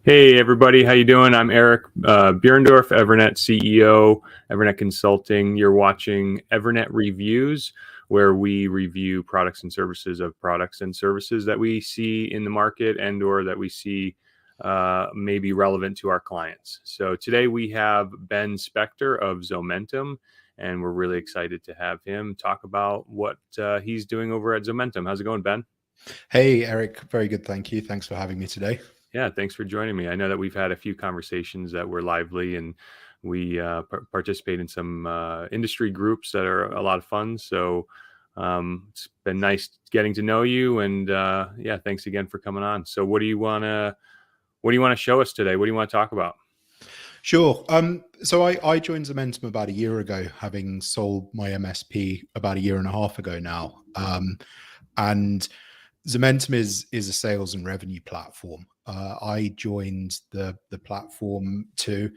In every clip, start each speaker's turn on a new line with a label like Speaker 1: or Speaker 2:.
Speaker 1: Hey everybody, how you doing? I'm Eric Buhrendorf, EVERNET CEO, EVERNET Consulting. You're watching EVERNET Reviews, where we review products and services of products and services that we see in the market and/or that we see may be relevant to our clients. So today we have Ben Spector of Zomentum, and we're really excited to have him talk about what he's doing over at Zomentum. How's it going, Ben?
Speaker 2: Hey, Eric. Very good. Thank you. Thanks for having me today.
Speaker 1: Yeah, thanks for joining me. I know that we've had a few conversations that were lively, and we participate in some industry groups that are a lot of fun. So it's been nice getting to know you, and yeah, thanks again for coming on. So what do you want to show us today? What do you want to talk about?
Speaker 2: Sure. So I joined Zomentum about a year ago, having sold my MSP about a year and a half ago now. And Zomentum is a sales and revenue platform. I joined the platform to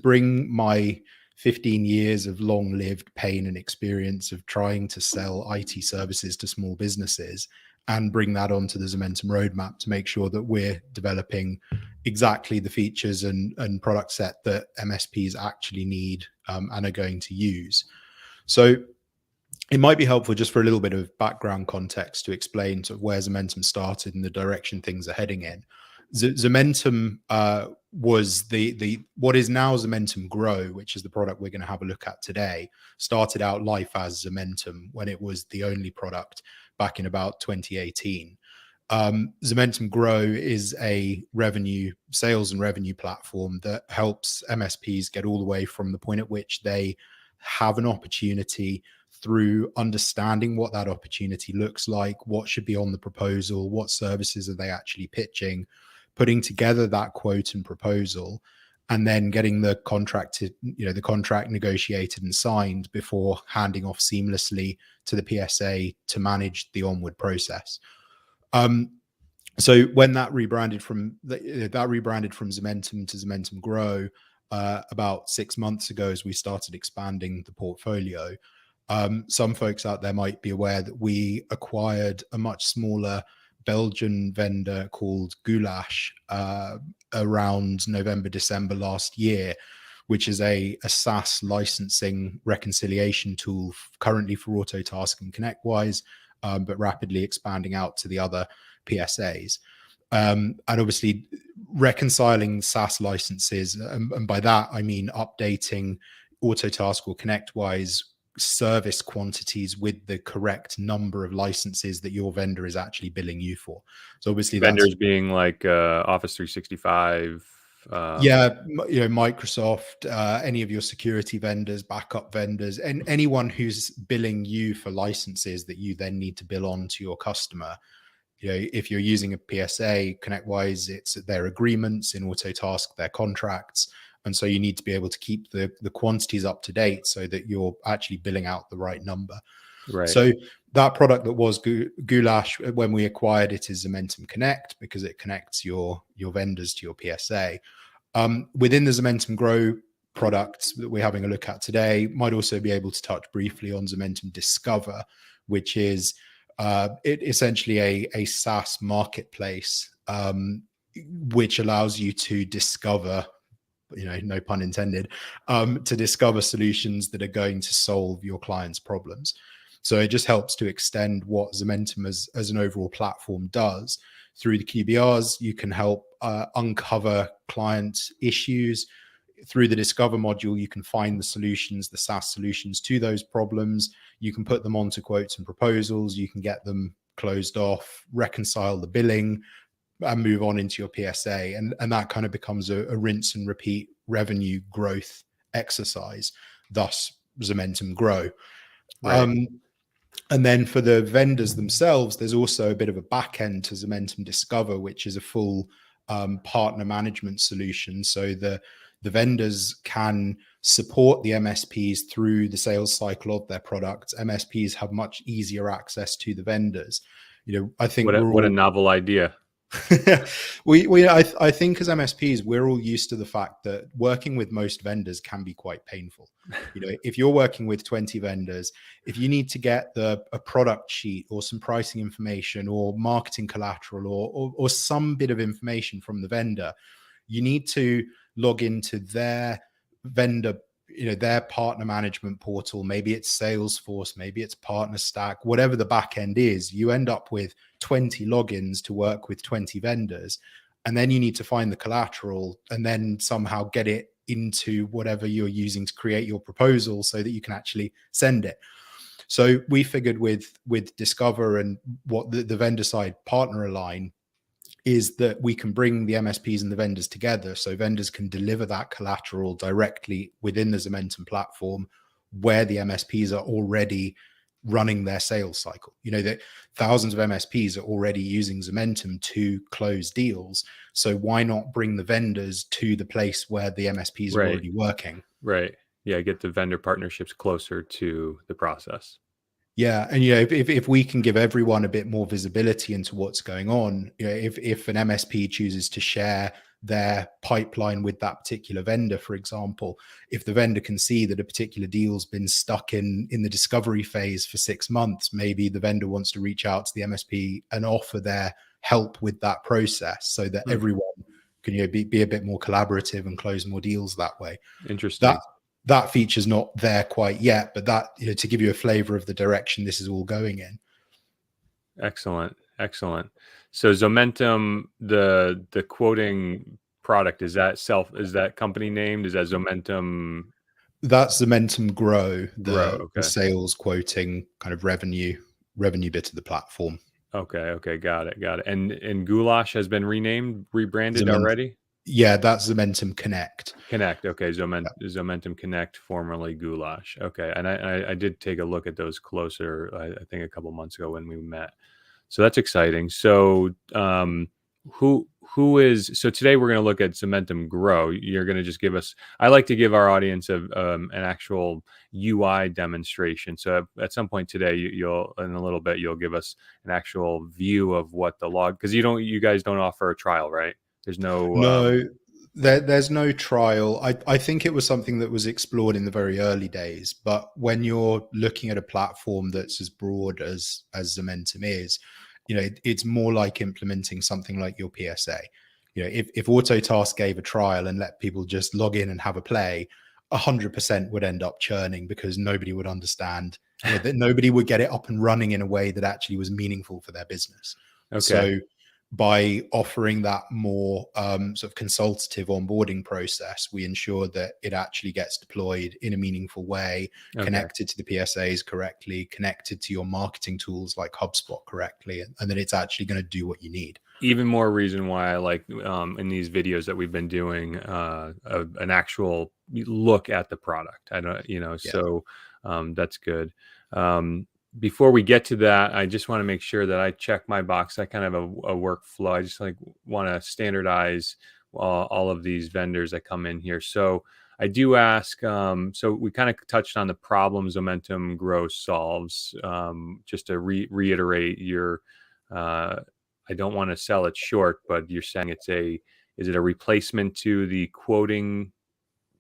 Speaker 2: bring my 15 years of long-lived pain and experience of trying to sell IT services to small businesses and bring that onto the Zomentum roadmap to make sure that we're developing exactly the features and product set that MSPs actually need and are going to use. So it might be helpful just for a little bit of background context to explain sort of where Zomentum started and the direction things are heading in. Zomentum was the what is now Zomentum Grow, which is the product we're going to have a look at today, started out life as Zomentum when it was the only product back in about 2018. Zomentum Grow is a sales and revenue platform that helps MSPs get all the way from the point at which they have an opportunity through understanding what that opportunity looks like, what should be on the proposal, what services are they actually pitching, putting together that quote and proposal, and then getting the contract negotiated and signed before handing off seamlessly to the PSA to manage the onward process. So when that rebranded from Zomentum to Zomentum Grow about 6 months ago, as we started expanding the portfolio, some folks out there might be aware that we acquired a much smaller Belgian vendor called Goulash around November, December last year, which is a SaaS licensing reconciliation tool currently for Autotask and ConnectWise, but rapidly expanding out to the other PSAs. And obviously reconciling SaaS licenses, and by that I mean updating Autotask or ConnectWise service quantities with the correct number of licenses that your vendor is actually billing you for. So obviously
Speaker 1: Vendors being like Office 365.
Speaker 2: Microsoft, any of your security vendors, backup vendors, and anyone who's billing you for licenses that you then need to bill on to your customer. If you're using a PSA, ConnectWise, it's their agreements; in Autotask, their contracts. And so you need to be able to keep the quantities up to date so that you're actually billing out the right number.
Speaker 1: Right.
Speaker 2: So that product that was Goulash, when we acquired it, is Zomentum Connect, because it connects your vendors to your PSA. Within the Zomentum Grow products that we're having a look at today, might also be able to touch briefly on Zomentum Discover, which is essentially a SaaS marketplace, which allows you to discover, no pun intended, to discover solutions that are going to solve your clients' problems. So it just helps to extend what Zomentum as an overall platform does. Through the QBRs, you can help uncover client issues. Through the Discover module, you can find the solutions, the SaaS solutions to those problems. You can put them onto quotes and proposals. You can get them closed off, reconcile the billing, and move on into your PSA. And that kind of becomes a rinse and repeat revenue growth exercise, thus Zomentum Grow.
Speaker 1: Right.
Speaker 2: And then for the vendors themselves, there's also a bit of a back end to Zomentum Discover, which is a full partner management solution. So the vendors can support the MSPs through the sales cycle of their products. MSPs have much easier access to the vendors. I think
Speaker 1: what a novel idea.
Speaker 2: I think as MSPs, we're all used to the fact that working with most vendors can be quite painful. If you're working with 20 vendors, if you need to get a product sheet or some pricing information or marketing collateral or some bit of information from the vendor, you need to log into their vendor, their partner management portal. Maybe it's Salesforce, maybe it's Partner Stack, whatever the back end is. You end up with 20 logins to work with 20 vendors. And then you need to find the collateral and then somehow get it into whatever you're using to create your proposal so that you can actually send it. So we figured with Discover and what the vendor side partner align is that we can bring the MSPs and the vendors together, so vendors can deliver that collateral directly within the Zomentum platform where the MSPs are already running their sales cycle. That thousands of MSPs are already using Zomentum to close deals. So why not bring the vendors to the place where the MSPs are already working?
Speaker 1: Right. Yeah. Get the vendor partnerships closer to the process.
Speaker 2: Yeah. And, if we can give everyone a bit more visibility into what's going on, if an MSP chooses to share their pipeline with that particular vendor, for example, if the vendor can see that a particular deal's been stuck in the discovery phase for 6 months, maybe the vendor wants to reach out to the MSP and offer their help with that process so that everyone can be a bit more collaborative and close more deals that way.
Speaker 1: Interesting.
Speaker 2: That feature's not there quite yet, but that, to give you a flavor of the direction this is all going in.
Speaker 1: Excellent. So Zomentum, the quoting product, is that company named? Is that Zomentum?
Speaker 2: That's Zomentum Grow,
Speaker 1: Okay.
Speaker 2: the sales quoting kind of revenue bit of the platform.
Speaker 1: Okay. Got it. And Goulash has been rebranded already?
Speaker 2: Yeah, that's Zomentum Connect.
Speaker 1: Okay. Zomentum Connect, formerly Goulash. Okay. And I did take a look at those closer, I think a couple months ago when we met. So that's exciting. So so today we're going to look at Zomentum Grow. You're going to just give us, I like to give our audience an actual UI demonstration. So at some point today, in a little bit, you'll give us an actual view of what the log, because you guys don't offer a trial, right? There's no
Speaker 2: there's no trial. I think it was something that was explored in the very early days, but when you're looking at a platform that's as broad as Zomentum is, it's more like implementing something like your PSA. If Autotask gave a trial and let people just log in and have a play, 100% would end up churning because nobody would understand, that nobody would get it up and running in a way that actually was meaningful for their business.
Speaker 1: Okay.
Speaker 2: So by offering that more sort of consultative onboarding process, we ensure that it actually gets deployed in a meaningful way, connected to the PSAs correctly, connected to your marketing tools like HubSpot correctly, and then it's actually going to do what you need.
Speaker 1: Even more reason why I like in these videos that we've been doing an actual look at the product. I don't, so that's good. Before we get to that, I just want to make sure that I check my box. I kind of have a workflow. I just want to standardize all of these vendors that come in here. So I do ask, so we kind of touched on the problems Zomentum Grow solves. Just to reiterate I don't want to sell it short, but you're saying is it a replacement to the quoting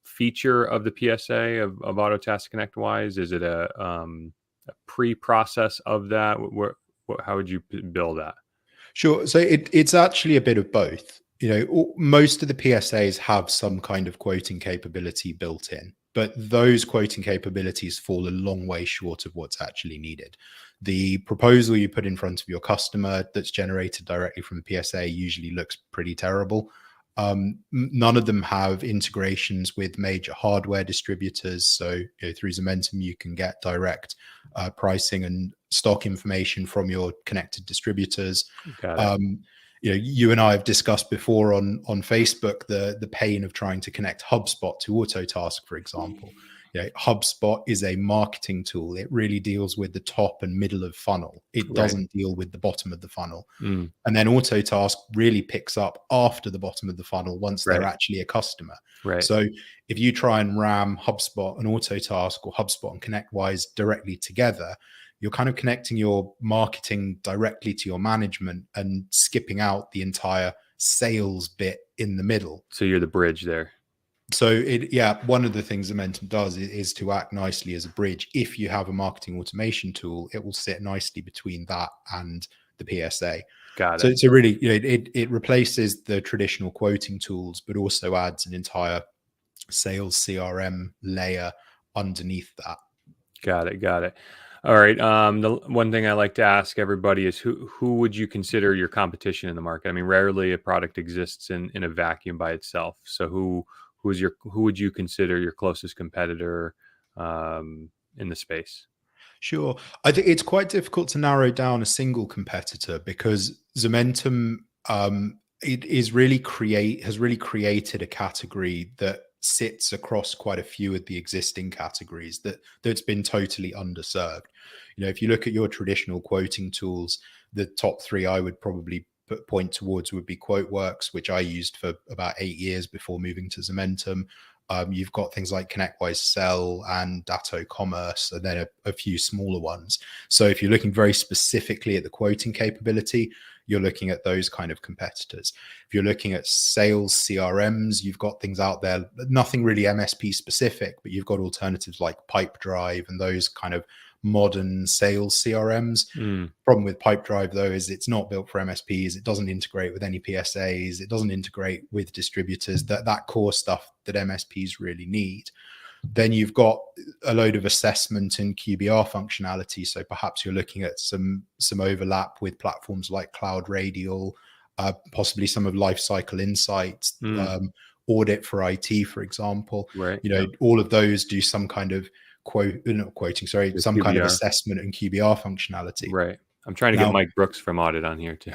Speaker 1: feature of the PSA of Autotask Connect Wise? Is it a pre-process of that? How would you bill that?
Speaker 2: Sure. So it's actually a bit of both. Most of the PSAs have some kind of quoting capability built in, but those quoting capabilities fall a long way short of what's actually needed. The proposal you put in front of your customer that's generated directly from the PSA usually looks pretty terrible. None of them have integrations with major hardware distributors. So through Zomentum, you can get direct pricing and stock information from your connected distributors. You and I have discussed before on Facebook the pain of trying to connect HubSpot to Autotask, for example. HubSpot is a marketing tool. It really deals with the top and middle of funnel. It doesn't deal with the bottom of the funnel. And then Autotask really picks up after the bottom of the funnel once they're actually a customer. So if you try and ram HubSpot and Autotask or HubSpot and ConnectWise directly together, you're kind of connecting your marketing directly to your management and skipping out the entire sales bit in the middle.
Speaker 1: So you're the bridge there.
Speaker 2: So one of the things Zomentum does is to act nicely as a bridge. If you have a marketing automation tool, it will sit nicely between that and the PSA.
Speaker 1: Got
Speaker 2: So
Speaker 1: it.
Speaker 2: it's a really, it replaces the traditional quoting tools, but also adds an entire sales CRM layer underneath that.
Speaker 1: Got it. Got it. All right. The one thing I like to ask everybody is who would you consider your competition in the market? I mean, rarely a product exists in a vacuum by itself. So who would you consider your closest competitor in the space?
Speaker 2: Sure. I think it's quite difficult to narrow down a single competitor because Zomentum has really created a category that sits across quite a few of the existing categories that's been totally underserved. If you look at your traditional quoting tools, the top three I would probably point towards would be QuoteWorks, which I used for about 8 years before moving to Zomentum. You've got things like ConnectWise Sell and Datto Commerce, and then a few smaller ones. So if you're looking very specifically at the quoting capability, you're looking at those kind of competitors. If you're looking at sales CRMs, you've got things out there, nothing really MSP specific, but you've got alternatives like Pipedrive and those kind of modern sales CRMs. Problem with Pipedrive though is it's not built for MSPs. It doesn't integrate with any PSAs. It doesn't integrate with distributors, that core stuff that MSPs really need. Then you've got a load of assessment and QBR functionality. So perhaps you're looking at some overlap with platforms like Cloud Radial, possibly some of Lifecycle Insights, Audit for IT, for example.
Speaker 1: Right.
Speaker 2: All of those do some kind of some
Speaker 1: QBR.
Speaker 2: kind of assessment and QBR functionality.
Speaker 1: Right. I'm trying to get Mike Brooks from Audit on here too.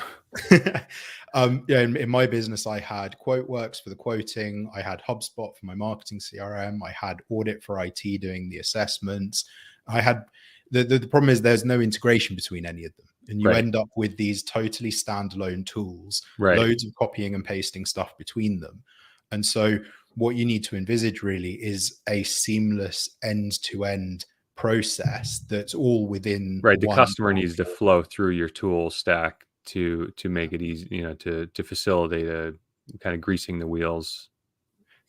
Speaker 2: In my business, I had QuoteWorks for the quoting. I had HubSpot for my marketing CRM. I had Audit for IT doing the assessments. I had the problem is there's no integration between any of them, and you end up with these totally standalone tools, loads of copying and pasting stuff between them. And so what you need to envisage really is a seamless end-to-end process that's all within
Speaker 1: the customer needs to flow through your tool stack to make it easy, to facilitate a kind of greasing the wheels.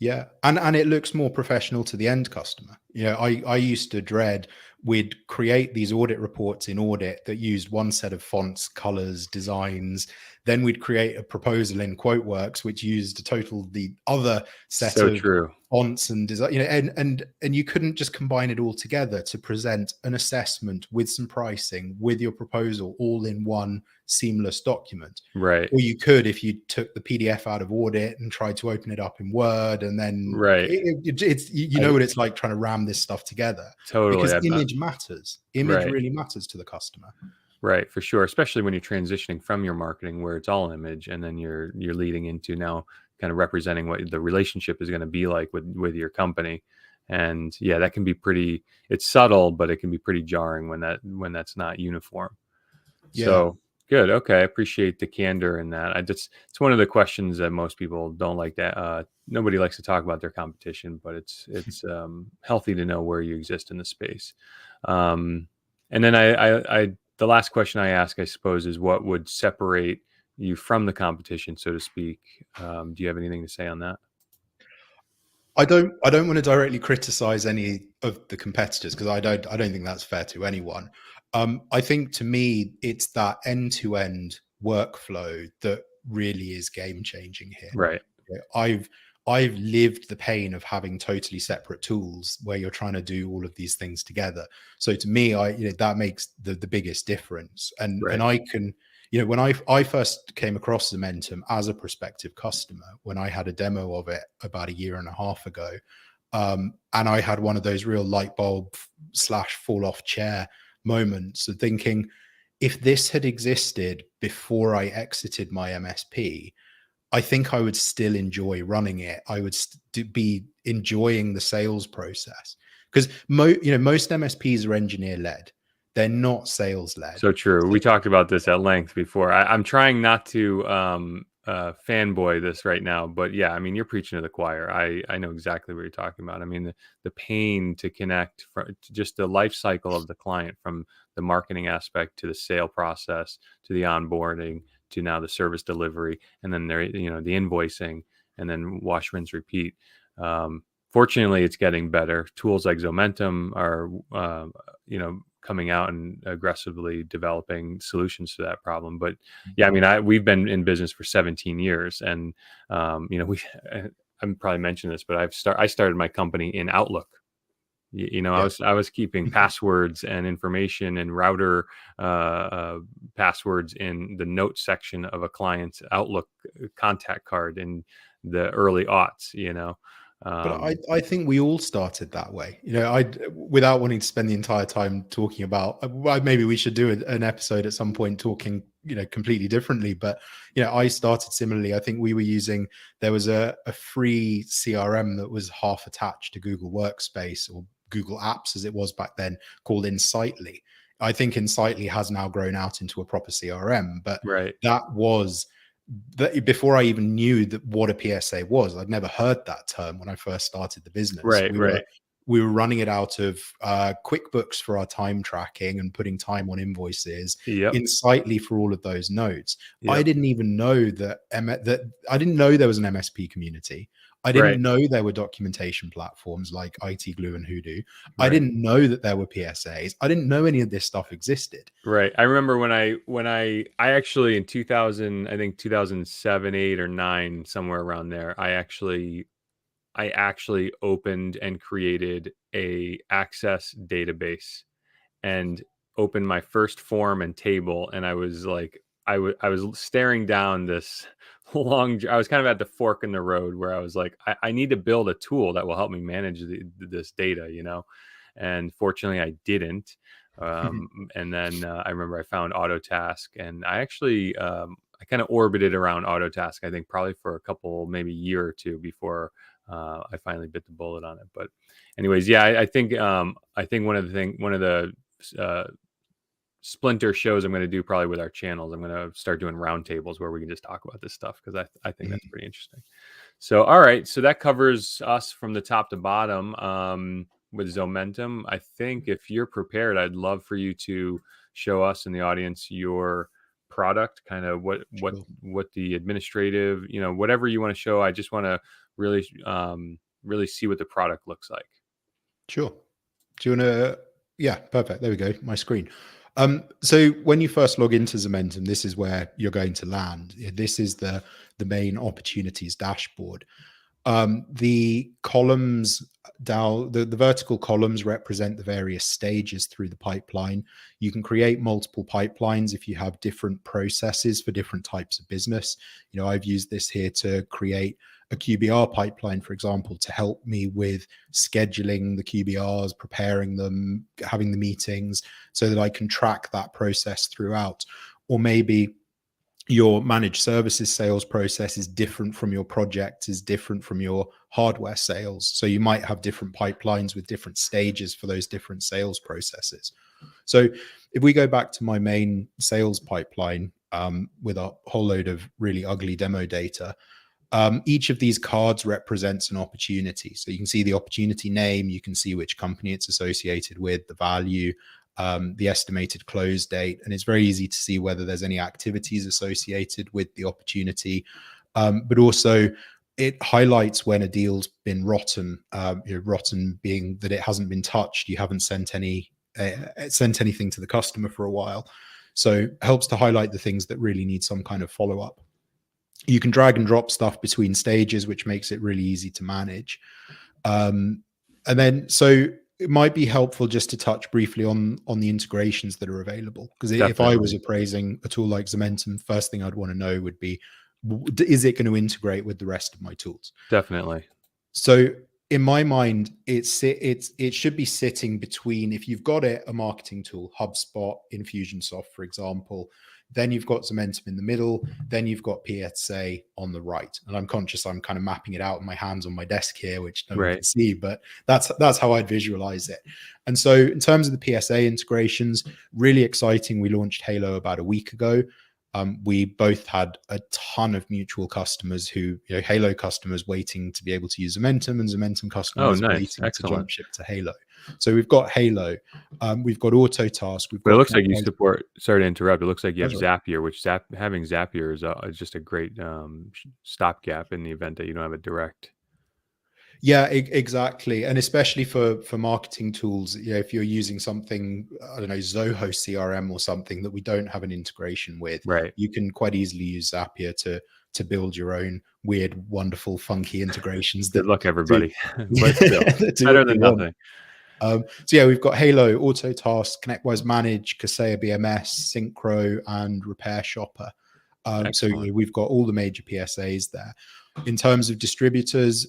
Speaker 2: Yeah. And it looks more professional to the end customer. I used to dread we'd create these audit reports in Audit that used one set of fonts, colors, designs. Then we'd create a proposal in QuoteWorks, which used the other set of fonts and design, and you couldn't just combine it all together to present an assessment with some pricing, with your proposal all in one seamless document.
Speaker 1: Right.
Speaker 2: Or you could if you took the PDF out of Audit and tried to open it up in Word, and then it's what it's like trying to ram this stuff together.
Speaker 1: Totally.
Speaker 2: Because image matters. Image really matters to the customer.
Speaker 1: Right, for sure. Especially when you're transitioning from your marketing where it's all image, and then you're leading into now kind of representing what the relationship is going to be like with your company. And yeah, that can be it's subtle, but it can be pretty jarring when that's not uniform. Yeah. So good. Okay. I appreciate the candor in that. It's one of the questions that most people don't like that. Nobody likes to talk about their competition, but it's healthy to know where you exist in the space. And then the last question I ask, I suppose, is what would separate you from the competition, so to speak? Do you have anything to say on that?
Speaker 2: I don't want to directly criticize any of the competitors because I don't think that's fair to anyone. I think to me, it's that end-to-end workflow that really is game changing here.
Speaker 1: Right.
Speaker 2: I've lived the pain of having totally separate tools where you're trying to do all of these things together. So to me, that makes the biggest difference. And I can, when I first came across Zomentum as a prospective customer, when I had a demo of it about 1.5 years ago, and I had one of those real light bulb / fall off chair moments of thinking, if this had existed before I exited my MSP, I think I would still enjoy running it. I would be enjoying the sales process because most MSPs are engineer led. They're not sales led.
Speaker 1: So true. We talked about this at length before. I'm trying not to fanboy this right now, but yeah, I mean, you're preaching to the choir. I know exactly what you're talking about. I mean, the pain to connect to just the life cycle of the client, from the marketing aspect to the sale process to the onboarding to now the service delivery, and then the invoicing, and then wash, rinse, repeat. fortunately, it's getting better. Tools like Zomentum are, coming out and aggressively developing solutions to that problem. But yeah, I mean, we've been in business for 17 years, and we. I'm probably mentioned this, but I started my company in Outlook.
Speaker 2: Yeah.
Speaker 1: I was keeping passwords and information and router passwords in the notes section of a client's Outlook contact card in the early aughts.
Speaker 2: But
Speaker 1: Um,
Speaker 2: I think we all started that way. Without wanting to spend the entire time talking about, maybe we should do an episode at some point talking, completely differently. But, I started similarly. I think we were there was a free CRM that was half attached to Google Workspace or Google Apps as it was back then, called Insightly. I think Insightly has now grown out into a proper CRM, but
Speaker 1: right,
Speaker 2: that was before I even knew what a PSA was. I'd never heard that term when I first started the business.
Speaker 1: right, right.
Speaker 2: We were running it out of QuickBooks for our time tracking and putting time on invoices,
Speaker 1: Yep,
Speaker 2: Insightly for all of those nodes. I
Speaker 1: yep,
Speaker 2: didn't even know that I didn't know there was an MSP community. I
Speaker 1: right,
Speaker 2: didn't know there were documentation platforms like IT Glue and Hoodoo. I
Speaker 1: right.
Speaker 2: didn't know that there were PSAs. I didn't know any of this stuff existed.
Speaker 1: Right. I remember when I actually in 2000, I think 2007, 8 or 9, somewhere around there, I actually opened and created a access database and opened my first form and table, and I was like I was staring down this I was kind of at the fork in the road where I was like I need to build a tool that will help me manage this data, and fortunately I didn't. And then I remember I found Autotask, and I kind of orbited around Autotask, I think probably for a couple, maybe year or two before I finally bit the bullet on it. But anyways, yeah, I think one of the uh, splinter shows I'm going to do probably with our channels, I'm going to start doing roundtables where we can just talk about this stuff, because I think that's pretty interesting. So, all right. So that covers us from the top to bottom with Zomentum. I think if you're prepared, I'd love for you to show us in the audience your product, kind of
Speaker 2: Sure.
Speaker 1: what the administrative, whatever you want to show. I just want to really, really see what the product looks like.
Speaker 2: Sure. Do you want to? Yeah, perfect. There we go. My screen. So when you first log into Zomentum, this is where you're going to land. This is the main opportunities dashboard. The columns down, the vertical columns represent the various stages through the pipeline. You can create multiple pipelines if you have different processes for different types of business. I've used this here to create a QBR pipeline, for example, to help me with scheduling the QBRs, preparing them, having the meetings, so that I can track that process throughout. Or maybe your managed services sales process is different from your project, is different from your hardware sales. So you might have different pipelines with different stages for those different sales processes. So if we go back to my main sales pipeline with a whole load of really ugly demo data, each of these cards represents an opportunity. So you can see the opportunity name, you can see which company it's associated with, the value, the estimated close date, and it's very easy to see whether there's any activities associated with the opportunity. But also it highlights when a deal's been rotten, rotten being that it hasn't been touched, you haven't sent anything to the customer for a while. So it helps to highlight the things that really need some kind of follow-up. You can drag and drop stuff between stages, which makes it really easy to manage. And then, so it might be helpful just to touch briefly on the integrations that are available. Because if I was
Speaker 1: Definitely.
Speaker 2: appraising a tool like Zomentum, first thing I'd want to know would be, is it going to integrate with the rest of my tools?
Speaker 1: Definitely.
Speaker 2: So in my mind, it should be sitting between, if you've got a marketing tool, HubSpot, Infusionsoft, for example, then you've got Zomentum in the middle, then you've got PSA on the right. And I'm conscious I'm kind of mapping it out with my hands on my desk here, which no one can see, but that's how I'd visualize it. And so in terms of the PSA integrations, really exciting. We launched Halo about a week ago. We both had a ton of mutual customers who, Halo customers waiting to be able to use Zomentum, and Zomentum customers
Speaker 1: Nice.
Speaker 2: waiting to
Speaker 1: Excellent.
Speaker 2: jump ship to Halo. So we've got Halo, we've got Autotask, we've
Speaker 1: But it
Speaker 2: got.
Speaker 1: looks like you support. Sorry to interrupt. It looks like you have
Speaker 2: That's right.
Speaker 1: Zapier, which having Zapier is just a great stopgap in the event that you don't have a direct.
Speaker 2: Yeah, exactly. And especially for marketing tools, if you're using something, I don't know, Zoho CRM or something that we don't have an integration with,
Speaker 1: Right.
Speaker 2: you can quite easily use Zapier to build your own weird, wonderful, funky integrations
Speaker 1: Good
Speaker 2: that
Speaker 1: luck,
Speaker 2: do,
Speaker 1: everybody. But still,
Speaker 2: that do
Speaker 1: better
Speaker 2: what you
Speaker 1: than
Speaker 2: want.
Speaker 1: nothing.
Speaker 2: So yeah, we've got Halo, Autotask, ConnectWise Manage, Kaseya BMS, Synchro, and Repair Shopper. So
Speaker 1: Excellent.
Speaker 2: we've got all the major PSAs there. In terms of distributors,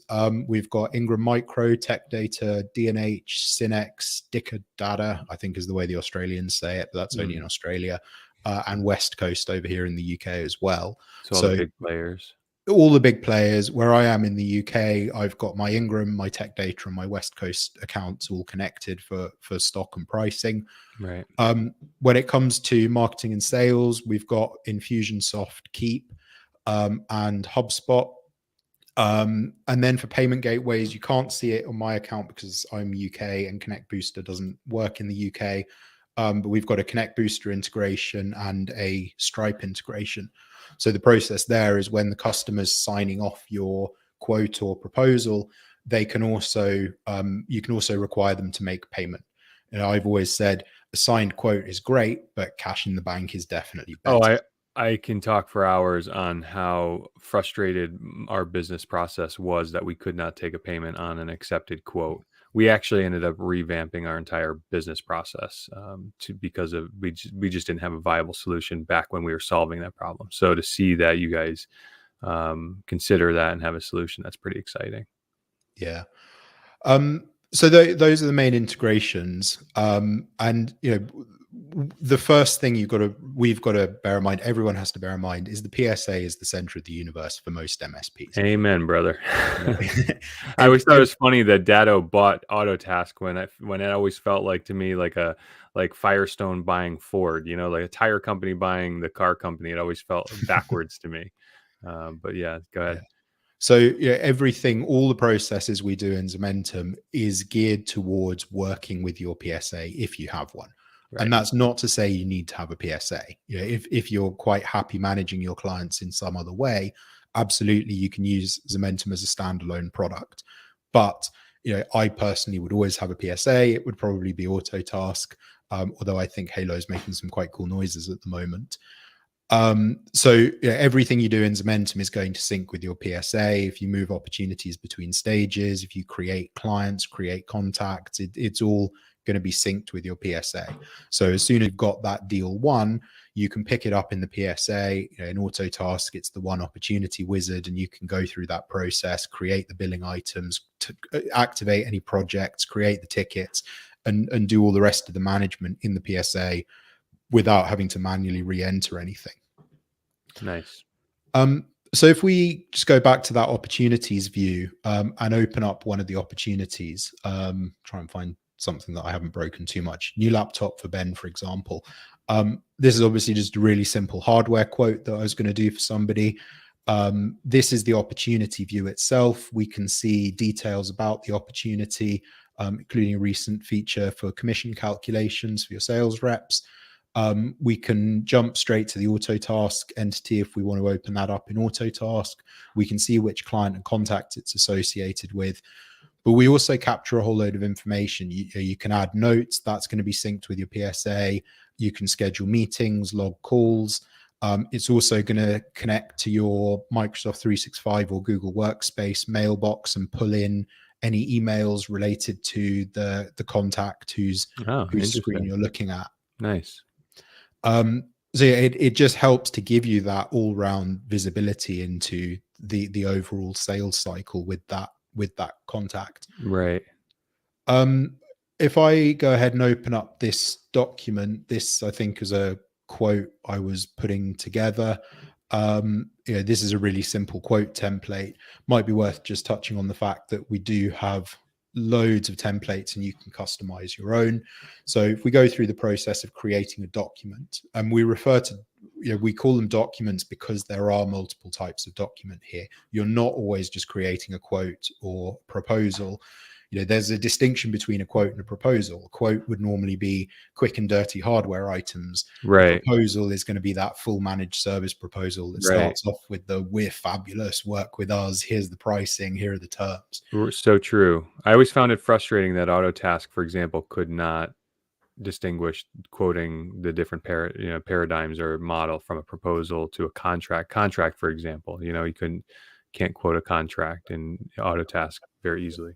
Speaker 2: we've got Ingram Micro, Tech Data, D&H, Synex, Dicker Data, I think is the way the Australians say it, but that's only in Australia, and West Coast over here in the UK as well.
Speaker 1: So all the big players.
Speaker 2: All the big players. Where I am in the UK, I've got my Ingram, my Tech Data, and my West Coast accounts all connected for stock and pricing.
Speaker 1: Right.
Speaker 2: When it comes to marketing and sales, we've got Infusionsoft, Keep, and HubSpot. And then for payment gateways, you can't see it on my account because I'm UK and Connect Booster doesn't work in the UK. But we've got a Connect Booster integration and a Stripe integration. So the process there is when the customer's signing off your quote or proposal, they can also you can also require them to make payment. And I've always said a signed quote is great, but cash in the bank is definitely better.
Speaker 1: Oh, I can talk for hours on how frustrated our business process was that we could not take a payment on an accepted quote. We actually ended up revamping our entire business process because of we just didn't have a viable solution back when we were solving that problem. So to see that you guys consider that and have a solution, that's pretty exciting.
Speaker 2: Yeah. So those are the main integrations. And the first thing we've got to bear in mind, everyone has to bear in mind, is the PSA is the center of the universe for most MSPs.
Speaker 1: Amen, brother. I always thought it was funny that Datto bought Autotask when it always felt like to me like Firestone buying Ford, like a tire company buying the car company. It always felt backwards to me. But yeah, go ahead.
Speaker 2: Yeah. So everything, all the processes we do in Zomentum is geared towards working with your PSA if you have one. Right. And that's not to say you need to have a PSA. If you're quite happy managing your clients in some other way, absolutely you can use Zomentum as a standalone product. But I personally would always have a PSA. It would probably be Autotask, although I think Halo is making some quite cool noises at the moment. So everything you do in Zomentum is going to sync with your PSA. If you move opportunities between stages, if you create clients, create contacts, it's all going to be synced with your PSA. So as soon as you've got that deal won, you can pick it up in the PSA. In Autotask, it's the one opportunity wizard, and you can go through that process, create the billing items, to activate any projects, create the tickets, and do all the rest of the management in the PSA without having to manually re-enter anything.
Speaker 1: Nice.
Speaker 2: So if we just go back to that opportunities view and open up one of the opportunities, try and find something that I haven't broken too much. New laptop for Ben, for example. This is obviously just a really simple hardware quote that I was going to do for somebody. This is the opportunity view itself. We can see details about the opportunity, including a recent feature for commission calculations for your sales reps. We can jump straight to the Autotask entity if we want to open that up in Autotask. We can see which client and contact it's associated with. But we also capture a whole load of information. You can add notes. That's going to be synced with your PSA. You can schedule meetings, log calls. It's also going to connect to your Microsoft 365 or Google Workspace mailbox and pull in any emails related to the contact whose screen you're looking at.
Speaker 1: Nice.
Speaker 2: So it just helps to give you that all-round visibility into the overall sales cycle with that contact.
Speaker 1: Right.
Speaker 2: If I go ahead and open up this document, this I think is a quote I was putting together. This is a really simple quote template. Might be worth just touching on the fact that we do have loads of templates and you can customize your own. So if we go through the process of creating a document, and we refer to, we call them documents because there are multiple types of document here. You're not always just creating a quote or proposal. there's a distinction between a quote and a proposal. A quote would normally be quick and dirty hardware items.
Speaker 1: Right.
Speaker 2: A proposal is going to be that full managed service proposal that starts off with the "we're fabulous, work with us, here's the pricing, here are the terms."
Speaker 1: So true. I always found it frustrating that Autotask, for example, could not distinguish quoting the different paradigms or model from a proposal to a contract. Contract, for example, you can't quote a contract in Autotask very easily.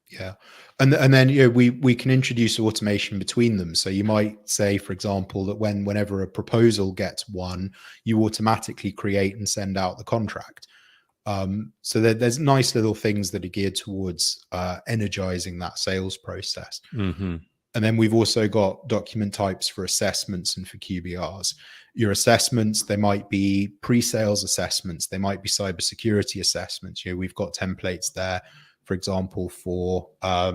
Speaker 2: Yeah. And then we can introduce automation between them. So you might say, for example, that whenever a proposal gets won, you automatically create and send out the contract. So there's nice little things that are geared towards energizing that sales process.
Speaker 1: Mm-hmm.
Speaker 2: And then we've also got document types for assessments and for QBRs. Your assessments, they might be pre-sales assessments, they might be cybersecurity assessments. We've got templates there. For example, if I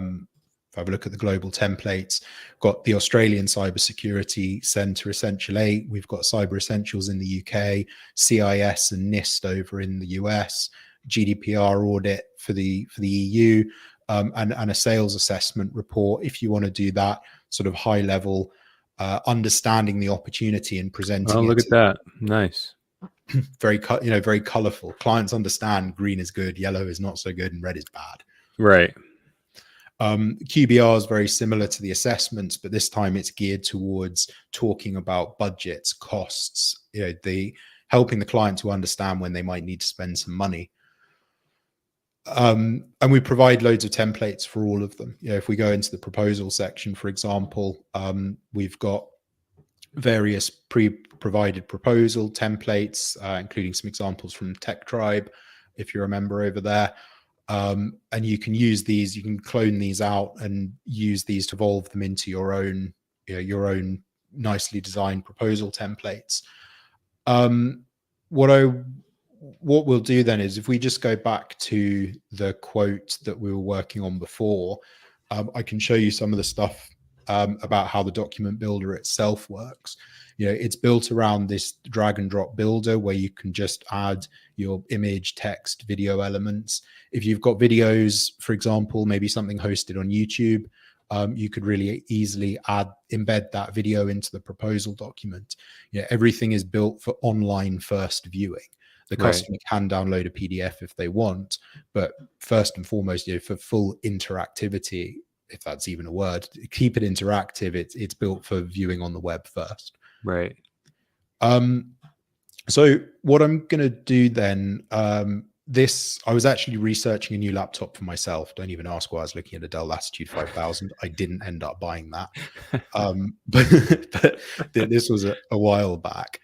Speaker 2: have a look at the global templates, got the Australian Cybersecurity Centre Essential 8, we've got Cyber Essentials in the UK, CIS and NIST over in the US, GDPR audit for the EU, and a sales assessment report if you want to do that sort of high level, understanding the opportunity and presenting.
Speaker 1: Oh, look at that. Nice.
Speaker 2: Very colorful. Clients understand green is good, yellow is not so good, and red is bad.
Speaker 1: Right.
Speaker 2: QBR is very similar to the assessments, but this time it's geared towards talking about budgets, costs, helping the client to understand when they might need to spend some money. And we provide loads of templates for all of them. If we go into the proposal section, for example, we've got various pre-provided proposal templates, including some examples from Tech Tribe, if you're a member over there. And you can use these, you can clone these out and use these to evolve them into your own nicely designed proposal templates. What we'll do then is, if we just go back to the quote that we were working on before, I can show you some of the stuff about how the document builder itself works. It's built around this drag and drop builder where you can just add your image, text, video elements. If you've got videos, for example, maybe something hosted on YouTube, you could really easily embed that video into the proposal document. Everything is built for online first viewing. The customer can download a PDF if they want, but first and foremost, for full interactivity, if that's even a word, keep it interactive. It's built for viewing on the web first.
Speaker 1: Right.
Speaker 2: So what I'm going to do then, I was actually researching a new laptop for myself. Don't even ask why I was looking at a Dell Latitude 5000. I didn't end up buying that. But this was a while back.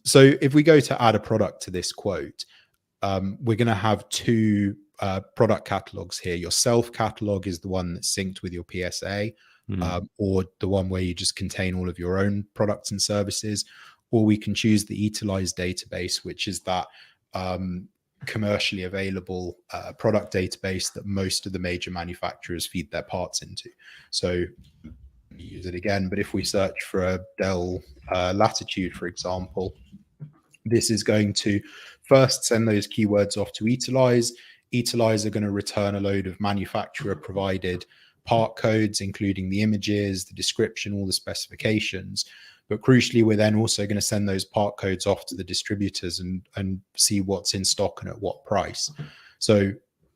Speaker 2: So if we go to add a product to this quote, we're going to have two product catalogs here. Your self catalog is the one that's synced with your PSA, or the one where you just contain all of your own products and services, or we can choose the utilized database, which is that commercially available product database that most of the major manufacturers feed their parts into. So use it again, but if we search for a Dell Latitude, for example, this is going to first send those keywords off to Utilize. Utilize are going to return a load of manufacturer provided part codes, including the images, the description, all the specifications. But crucially, we're then also going to send those part codes off to the distributors and see what's in stock and at what price. So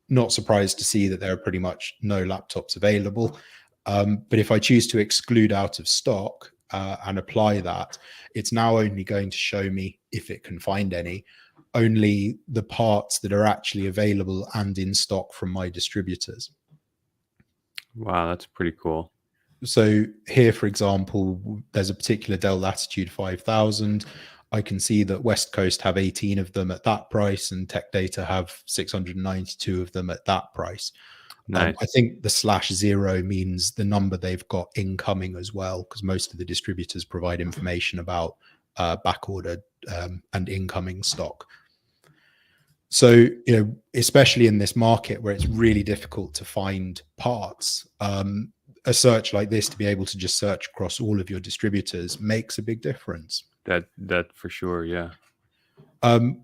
Speaker 2: not surprised to see that there are pretty much no laptops available. But if I choose to exclude out of stock and apply that, it's now only going to show me, if it can find any, only the parts that are actually available and in stock from my distributors.
Speaker 1: Wow, that's pretty cool.
Speaker 2: So here, for example, there's a particular Dell Latitude 5000. I can see that West Coast have 18 of them at that price, and Tech Data have 692 of them at that price. Nice. I think the /0 means the number they've got incoming as well, because most of the distributors provide information about back ordered and incoming stock. So, especially in this market where it's really difficult to find parts, a search like this, to be able to just search across all of your distributors, makes a big difference.
Speaker 1: That for sure, yeah.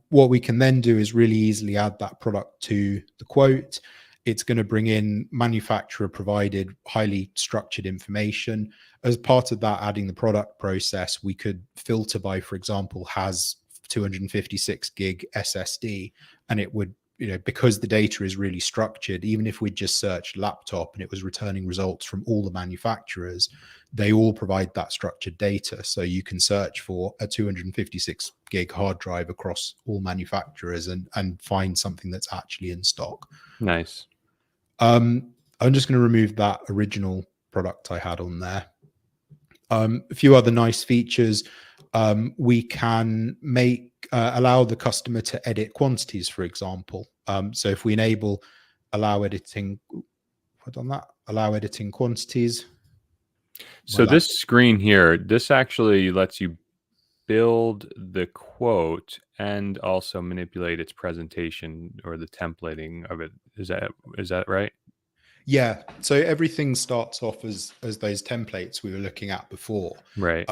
Speaker 2: What we can then do is really easily add that product to the quote. It's going to bring in manufacturer provided highly structured information. As part of that, adding the product process, we could filter by, for example, has 256 gig SSD, and it would, because the data is really structured, even if we just searched laptop and it was returning results from all the manufacturers, they all provide that structured data. So you can search for a 256 gig hard drive across all manufacturers and find something that's actually in stock.
Speaker 1: Nice.
Speaker 2: I'm just going to remove that original product I had on there. A few other nice features. We can allow the customer to edit quantities, for example. So if we enable allow editing quantities.
Speaker 1: So this screen here, this actually lets you build the quote and also manipulate its presentation or the templating of it. Is that right?
Speaker 2: Yeah. So everything starts off as those templates we were looking at before.
Speaker 1: Right.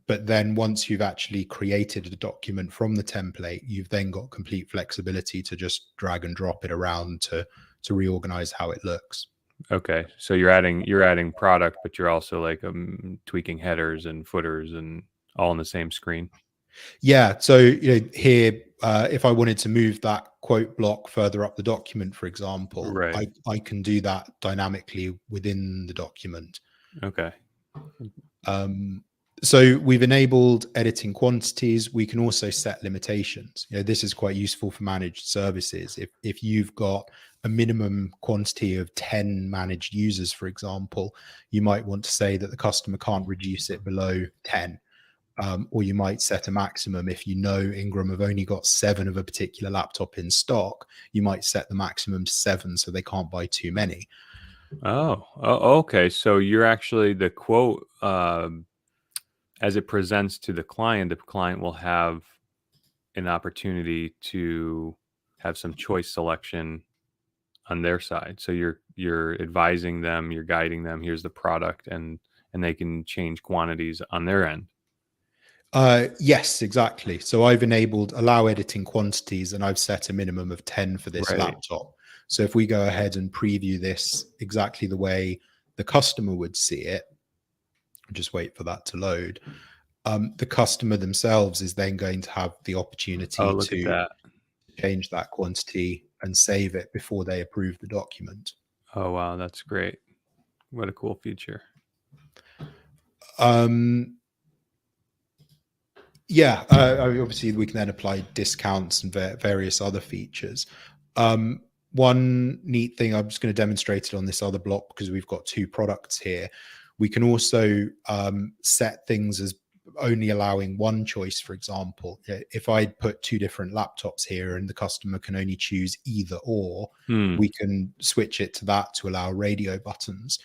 Speaker 2: But then once you've actually created a document from the template, you've then got complete flexibility to just drag and drop it around to reorganize how it looks.
Speaker 1: Okay. So you're adding product, but you're also like tweaking headers and footers and all on the same screen.
Speaker 2: Yeah. So here, if I wanted to move that quote block further up the document, for example,
Speaker 1: right.
Speaker 2: I can do that dynamically within the document.
Speaker 1: Okay.
Speaker 2: So we've enabled editing quantities. We can also set limitations. This is quite useful for managed services. If you've got a minimum quantity of 10 managed users, for example, you might want to say that the customer can't reduce it below 10. Or you might set a maximum. If Ingram have only got 7 of a particular laptop in stock, you might set the maximum to 7 so they can't buy too many.
Speaker 1: Oh, okay. So you're actually the quote, as it presents to the client will have an opportunity to have some choice selection on their side. So you're advising them, you're guiding them, here's the product, and they can change quantities on their end.
Speaker 2: Yes, exactly. So I've enabled allow editing quantities, and I've set a minimum of 10 for this laptop. So if we go ahead and preview this exactly the way the customer would see it, just wait for that to load. The customer themselves is then going to have the opportunity to change that quantity and save it before they approve the document.
Speaker 1: Oh, wow. That's great. What a cool feature.
Speaker 2: Yeah, obviously we can then apply discounts and various other features. One neat thing, I'm just going to demonstrate it on this other block because we've got 2 products here. We can also set things as only allowing one choice, for example. If I put 2 different laptops here and the customer can only choose either or, we can switch it to that to allow radio buttons.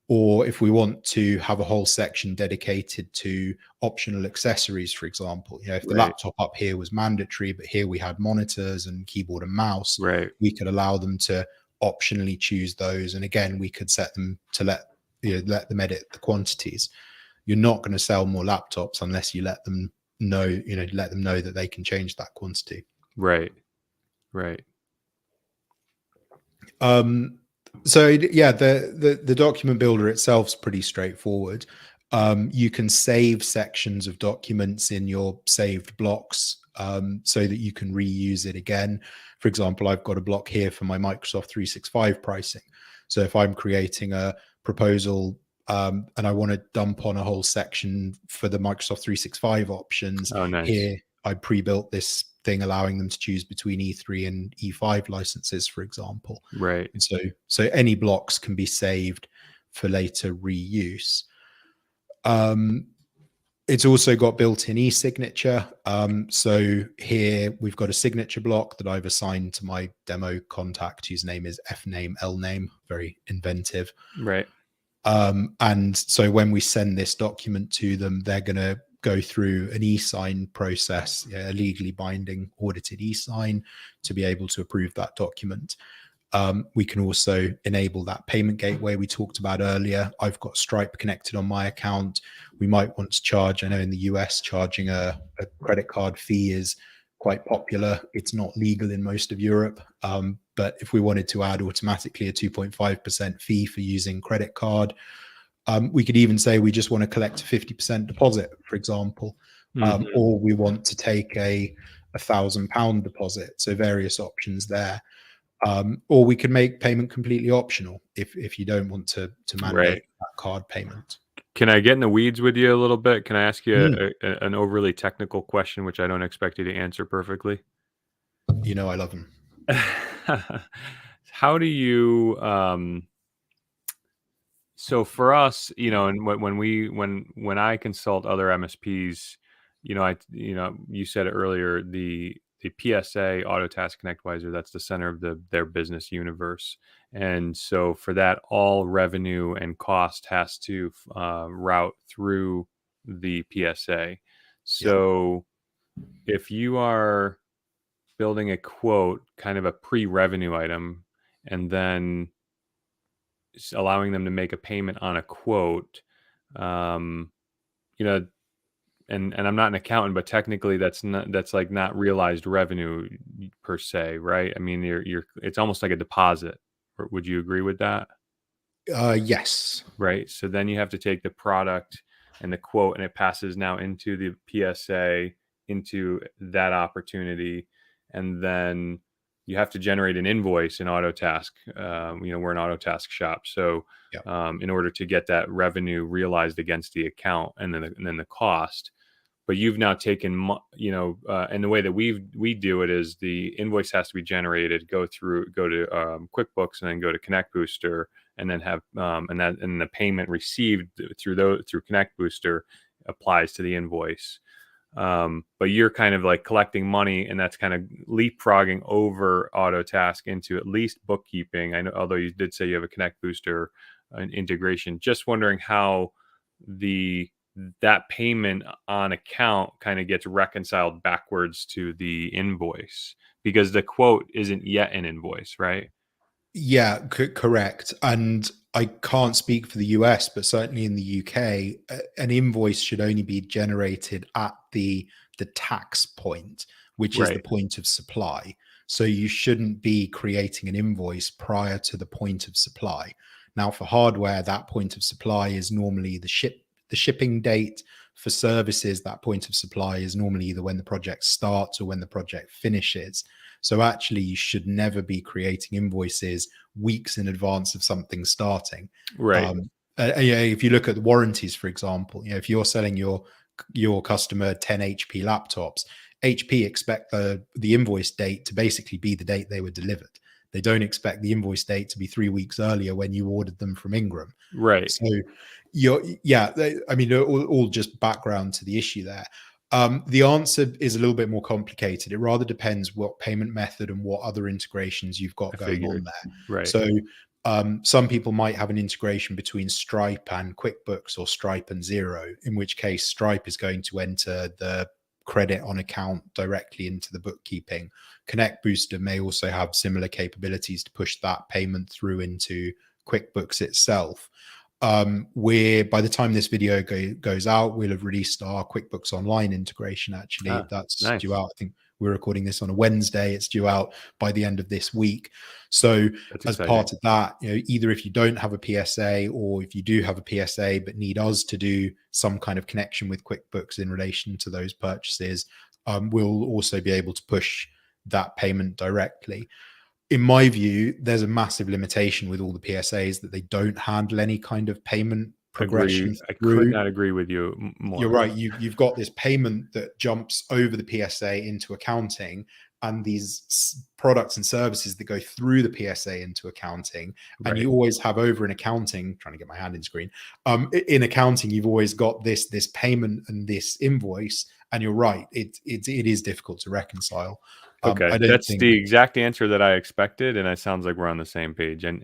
Speaker 2: Or if we want to have a whole section dedicated to optional accessories, for example, if the laptop up here was mandatory, but here we had monitors and keyboard and mouse, we could allow them to optionally choose those. And again, we could set them to let them edit the quantities. You're not going to sell more laptops unless you let them know that they can change that quantity.
Speaker 1: Right.
Speaker 2: So yeah, the document builder itself is pretty straightforward. You can save sections of documents in your saved blocks so that you can reuse it again. For example, I've got a block here for my Microsoft 365 pricing. So if I'm creating a proposal and I want to dump on a whole section for the Microsoft 365 options, here I pre-built this thing allowing them to choose between E3 and E5 licenses, for example.
Speaker 1: Right.
Speaker 2: And so any blocks can be saved for later reuse. It's also got built-in e-signature. So here we've got a signature block that I've assigned to my demo contact whose name is fname. Very inventive.
Speaker 1: Right.
Speaker 2: And so when we send this document to them, they're going to go through an e-sign process, a legally binding audited e-sign to be able to approve that document. We can also enable that payment gateway we talked about earlier. I've got Stripe connected on my account. We might want to charge, I know in the US, charging a credit card fee is quite popular. It's not legal in most of Europe, But if we wanted to add automatically a 2.5% fee for using credit card, we could even say we just want to collect a 50% deposit, for example, or we want to take a £1,000 deposit. So various options there. Or we could make payment completely optional if you don't want to mandate that card payment.
Speaker 1: Can I get in the weeds with you a little bit? Can I ask you
Speaker 2: Mm.
Speaker 1: an overly technical question, which I don't expect you to answer perfectly?
Speaker 2: You know I love them.
Speaker 1: How do you so for us, and when I consult other MSPs, you said it earlier, the PSA Autotask Connectwiser, that's the center of their business universe. And so for that, all revenue and cost has to route through the PSA. So if you are building a quote, kind of a pre-revenue item, and then allowing them to make a payment on a quote, um, you know, and I'm not an accountant, but technically that's like not realized revenue per se, right? I mean, it's almost like a deposit. Would you agree with that?
Speaker 2: Yes.
Speaker 1: Right. So then you have to take the product and the quote, and it passes now into the PSA, into that opportunity, and then you have to generate an invoice in Autotask. We're an Autotask shop, so in order to get that revenue realized against the account, and then the cost. But you've now taken, and the way that we do it is the invoice has to be generated, go to QuickBooks, and then go to Connect Booster, and then have and the payment received through Connect Booster applies to the invoice. But you're kind of like collecting money, and that's kind of leapfrogging over Autotask into at least bookkeeping. I know, although you did say you have a Connect Booster integration. Just wondering how that payment on account kind of gets reconciled backwards to the invoice, because the quote isn't yet an invoice, right?
Speaker 2: Yeah, correct. And I can't speak for the US, but certainly in the UK, an invoice should only be generated at the tax point, which is the point of supply. So you shouldn't be creating an invoice prior to the point of supply. Now, for hardware, that point of supply is normally the shipping date. For services, that point of supply is normally either when the project starts or when the project finishes. So actually, you should never be creating invoices weeks in advance of something starting.
Speaker 1: Right.
Speaker 2: If you look at the warranties, for example, if you're selling your customer 10 HP laptops, HP expect the invoice date to basically be the date they were delivered. They don't expect the invoice date to be 3 weeks earlier when you ordered them from Ingram.
Speaker 1: Right.
Speaker 2: So all just background to the issue there. The answer is a little bit more complicated. It rather depends what payment method and what other integrations you've got going on there.
Speaker 1: Right.
Speaker 2: So some people might have an integration between Stripe and QuickBooks, or Stripe and Xero, in which case Stripe is going to enter the credit on account directly into the bookkeeping. Connect Booster may also have similar capabilities to push that payment through into QuickBooks itself. Where by the time this video goes out, we'll have released our QuickBooks Online integration. Actually, that's nice. Due out. I think we're recording this on a Wednesday. It's due out by the end of this week. So as part of that, either if you don't have a PSA, or if you do have a PSA but need us to do some kind of connection with QuickBooks in relation to those purchases, we'll also be able to push that payment directly. In my view, there's a massive limitation with all the PSAs that they don't handle any kind of payment progression.
Speaker 1: I could not agree with you more.
Speaker 2: You're right. You've got this payment that jumps over the PSA into accounting, and these products and services that go through the PSA into accounting. And you always have over in accounting, trying to get my hand in screen. In accounting, you've always got this payment and this invoice. And you're right, it is difficult to recocle.
Speaker 1: Okay, that's the exact answer that I expected, and it sounds like we're on the same page. And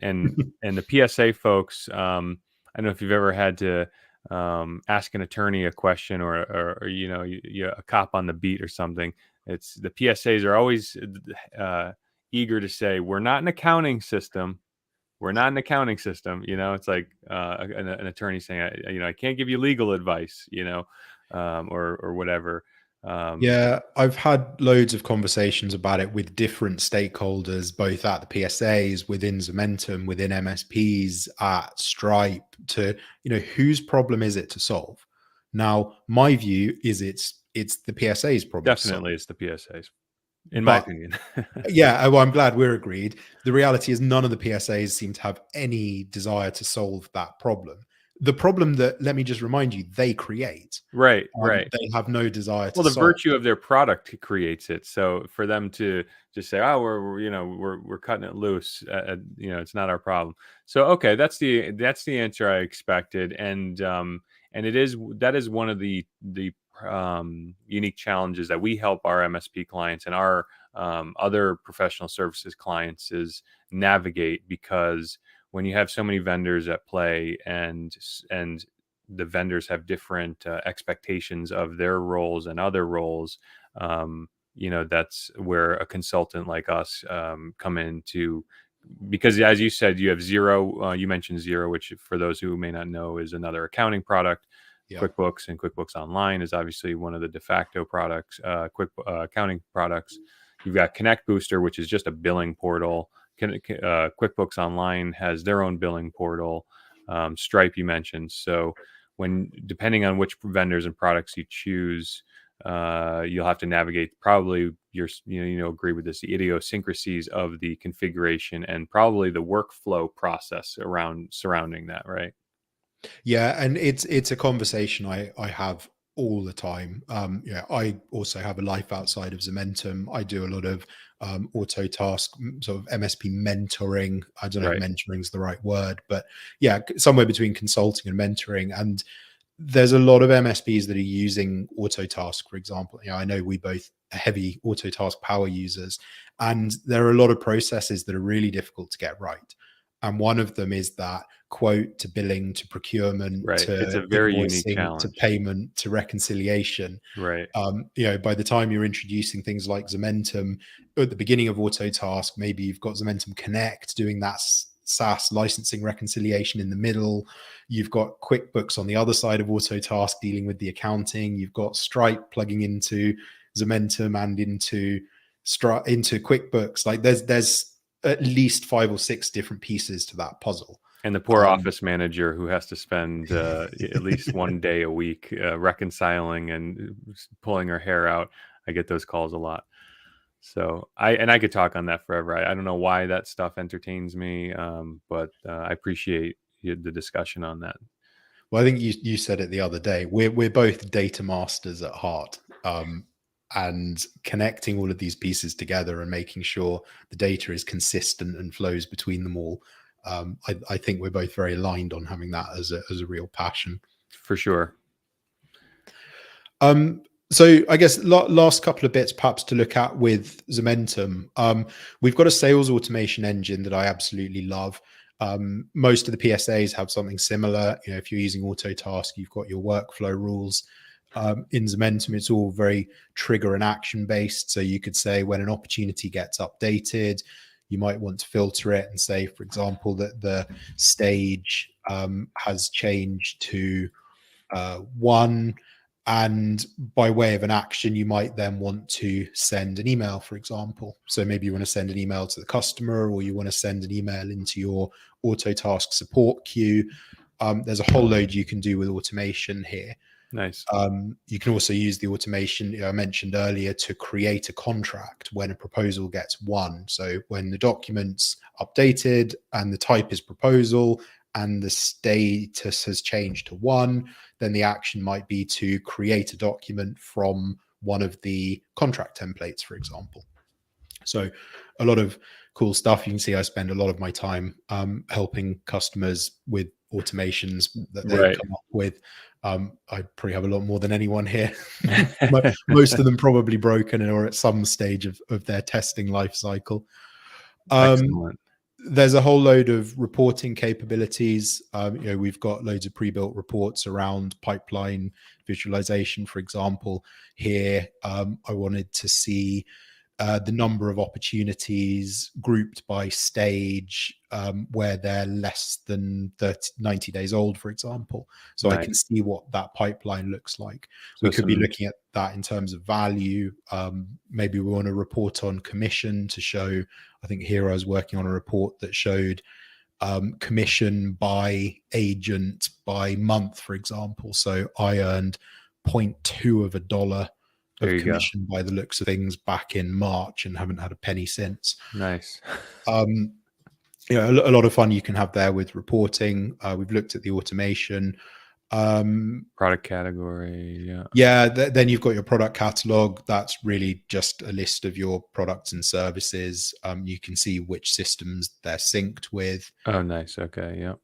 Speaker 1: the PSA folks, I don't know if you've ever had to ask an attorney a question, or a cop on the beat or something. It's the PSAs are always eager to say, "We're not an accounting system. We're not an accounting system." It's like an attorney saying, "I can't give you legal advice," or whatever.
Speaker 2: Yeah, I've had loads of conversations about it with different stakeholders, both at the PSAs, within Zomentum, within MSPs, at Stripe, to, whose problem is it to solve? Now, my view is it's the PSA's problem to solve.
Speaker 1: Definitely, it's the PSAs, in my
Speaker 2: But
Speaker 1: opinion.
Speaker 2: yeah, well, I'm glad we're agreed. The reality is none of the PSAs seem to have any desire to solve that problem. The problem that, let me just remind you, they create,
Speaker 1: Right, right.
Speaker 2: they have no desire
Speaker 1: Well,
Speaker 2: to
Speaker 1: the
Speaker 2: solve.
Speaker 1: virtue of their product creates it. So for them to just say, "Oh, we're cutting it loose," it's not our problem. So okay, that's the answer I expected, and that is one of the unique challenges that we help our MSP clients and our other professional services clients is navigate, because when you have so many vendors at play, and the vendors have different expectations of their roles and other roles, that's where a consultant like us come in to, because as you said, you have Zero. You mentioned Zero, which for those who may not know is another accounting product.
Speaker 2: Yeah.
Speaker 1: QuickBooks and QuickBooks Online is obviously one of the de facto products, accounting products. You've got Connect Booster, which is just a billing portal. QuickBooks Online has their own billing portal. Stripe you mentioned. So when, depending on which vendors and products you choose, you'll have to navigate probably agree with this, the idiosyncrasies of the configuration and probably the workflow process surrounding that, right?
Speaker 2: Yeah, and it's a conversation I have all the time. Yeah, I also have a life outside of Zomentum. I do a lot of auto task, sort of MSP mentoring. I don't know if
Speaker 1: Right.
Speaker 2: mentoring is the right word, but yeah, somewhere between consulting and mentoring. And there's a lot of MSPs that are using Autotask, for example. I know we both are heavy Autotask power users, and there are a lot of processes that are really difficult to get right. And one of them is that quote to billing to procurement
Speaker 1: Right. It's
Speaker 2: to
Speaker 1: a very unique
Speaker 2: invoicing to
Speaker 1: challenge.
Speaker 2: payment to reconciliation.
Speaker 1: Right.
Speaker 2: By the time you're introducing things like Zomentum at the beginning of Autotask, maybe you've got Zomentum Connect doing that SaaS licensing reconciliation in the middle. You've got QuickBooks on the other side of Autotask dealing with the accounting. You've got Stripe plugging into Zomentum and into QuickBooks. Like there's at least 5 or 6 different pieces to that puzzle.
Speaker 1: And the poor office manager who has to spend at least one day a week reconciling and pulling her hair out. I get those calls a lot. So I could talk on that forever. I don't know why that stuff entertains me, but I appreciate the discussion on that.
Speaker 2: Well, I think you said it the other day. We're both data masters at heart, and connecting all of these pieces together and making sure the data is consistent and flows between them all. I think we're both very aligned on having that as a real passion.
Speaker 1: For sure.
Speaker 2: So I guess last couple of bits perhaps to look at with Zomentum. We've got a sales automation engine that I absolutely love. Most of the PSAs have something similar. If you're using Autotask, you've got your workflow rules. In Zomentum, it's all very trigger and action based. So you could say when an opportunity gets updated, you might want to filter it and say, for example, that the stage has changed to 1. And by way of an action, you might then want to send an email, for example. So maybe you want to send an email to the customer, or you want to send an email into your Autotask support queue. There's a whole load you can do with automation here.
Speaker 1: Nice.
Speaker 2: You can also use the automation I mentioned earlier to create a contract when a proposal gets won. So when the document's updated and the type is proposal and the status has changed to 1, then the action might be to create a document from one of the contract templates, for example. So a lot of cool stuff. You can see I spend a lot of my time helping customers with automations that they come up with. I probably have a lot more than anyone here. Most of them probably broken or at some stage of their testing life cycle.
Speaker 1: Excellent.
Speaker 2: There's a whole load of reporting capabilities. We've got loads of pre-built reports around pipeline visualization, for example. Here, I wanted to see the number of opportunities grouped by stage, where they're less than 90 days old, for example. So I can see what that pipeline looks like.
Speaker 1: So
Speaker 2: we could be looking at that in terms of value. Maybe we want to report on commission to show, I think here I was working on a report that showed commission by agent by month, for example. So I earned 0.2 of a dollar of commission by the looks of things back in March and haven't had a penny since.
Speaker 1: Nice.
Speaker 2: A lot of fun you can have there with reporting. We've looked at the automation.
Speaker 1: Product category.
Speaker 2: Then you've got your product catalog. That's really just a list of your products and services. You can see which systems they're synced with.
Speaker 1: Oh, nice. Okay. Yeah.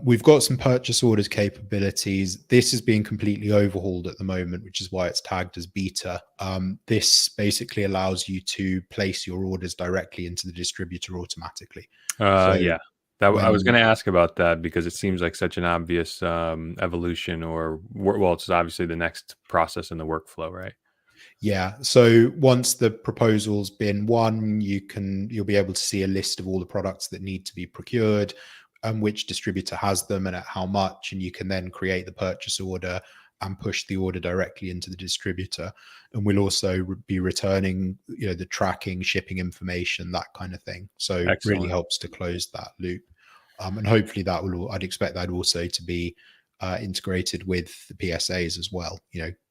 Speaker 2: We've got some purchase orders capabilities. This is being completely overhauled at the moment, which is why it's tagged as beta. This basically allows you to place your orders directly into the distributor automatically.
Speaker 1: I was going to ask about that because it seems like such an obvious evolution, it's obviously the next process in the workflow, right?
Speaker 2: Yeah. So once the proposal's been won, you'll be able to see a list of all the products that need to be procured and which distributor has them and at how much, and you can then create the purchase order and push the order directly into the distributor. And we'll also be returning, the tracking, shipping information, that kind of thing. So it really helps to close that loop. And hopefully I'd expect that also to be integrated with the PSAs as well.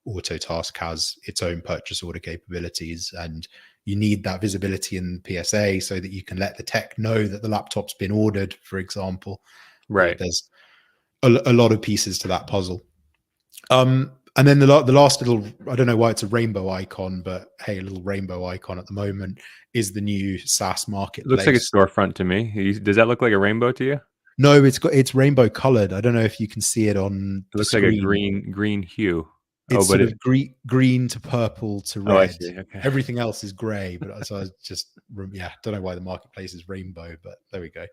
Speaker 2: Autotask has its own purchase order capabilities, and you need that visibility in the PSA so that you can let the tech know that the laptop's been ordered, for example.
Speaker 1: Right.
Speaker 2: There's a lot of pieces to that puzzle. And then the last little, I don't know why it's a rainbow icon, but hey, a little rainbow icon at the moment is the new SaaS marketplace.
Speaker 1: Looks like a storefront to me. Does that look like a rainbow to you?
Speaker 2: No, it's rainbow colored. I don't know if you can see it on
Speaker 1: the
Speaker 2: screen.
Speaker 1: Like a green hue.
Speaker 2: It's sort of green to purple to red.
Speaker 1: Oh, I see. Okay.
Speaker 2: Everything else is gray, but so I just don't know why the marketplace is rainbow, but there we go.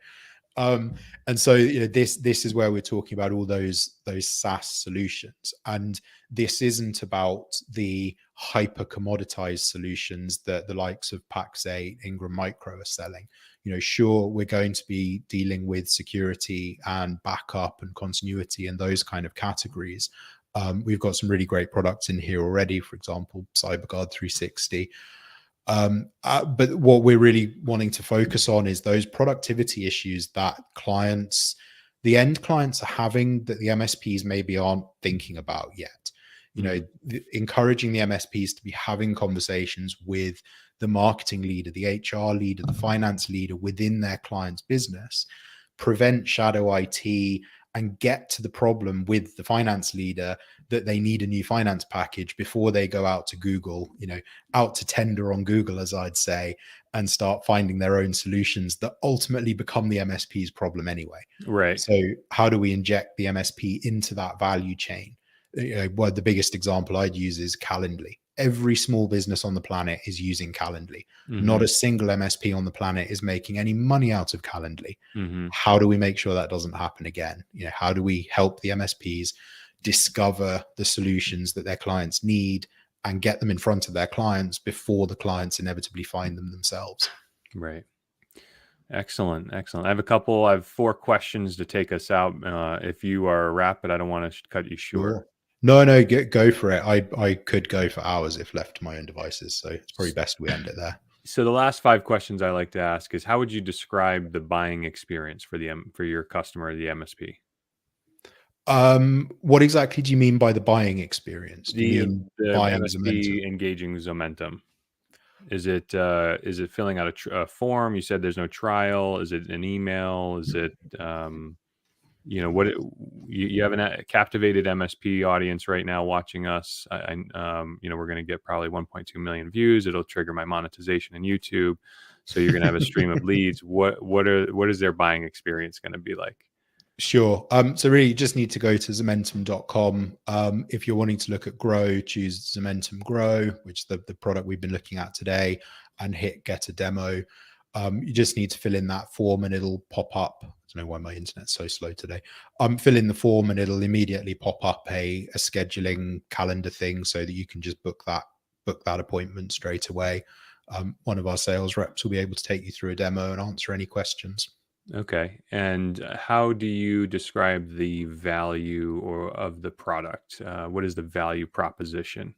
Speaker 2: And so this is where we're talking about all those SaaS solutions, and this isn't about the hyper commoditized solutions that the likes of Pax8, Ingram Micro are selling. Sure, we're going to be dealing with security and backup and continuity and those kind of categories. We've got some really great products in here already, for example, CyberGuard 360. But what we're really wanting to focus on is those productivity issues that the end clients are having that the MSPs maybe aren't thinking about yet. Encouraging the MSPs to be having conversations with the marketing leader, the HR leader, the finance leader within their client's business, prevent shadow IT, and get to the problem with the finance leader that they need a new finance package before they go out to Google, out to tender on Google, as I'd say, and start finding their own solutions that ultimately become the MSP's problem anyway.
Speaker 1: Right.
Speaker 2: So how do we inject the MSP into that value chain? Well, the biggest example I'd use is Calendly. Every small business on the planet is using Calendly. Mm-hmm. Not a single MSP on the planet is making any money out of Calendly. Mm-hmm. How do we make sure that doesn't happen again? How do we help the MSPs discover the solutions that their clients need and get them in front of their clients before the clients inevitably find them themselves?
Speaker 1: Right. Excellent. I have 4 questions to take us out. If you are rapid, I don't want to cut you short.
Speaker 2: Sure. No, go for it. I could go for hours if left to my own devices, so it's probably best we end it there.
Speaker 1: So the last 5 questions I like to ask is, how would you describe the buying experience for your customer, the MSP?
Speaker 2: What exactly do you mean by the buying experience? Do you mean
Speaker 1: the
Speaker 2: buying
Speaker 1: MSP
Speaker 2: Zomentum?
Speaker 1: engaging Zomentum? Is it filling out a form? You said there's no trial. Is it an email? Is it you have a captivated MSP audience right now watching us. We're going to get probably 1.2 million views. It'll trigger my monetization in YouTube. So you're going to have a stream of leads. What is their buying experience going to be like?
Speaker 2: Sure. So really you just need to go to Zomentum.com. If you're wanting to look at Grow, choose Zomentum Grow, which is the product we've been looking at today, and hit get a demo. You just need to fill in that form and it'll pop up. I don't know why my internet's so slow today. Fill in the form and it'll immediately pop up a scheduling calendar thing so that you can just book that appointment straight away. One of our sales reps will be able to take you through a demo and answer any questions.
Speaker 1: Okay. And how do you describe the value of the product? What is the value proposition?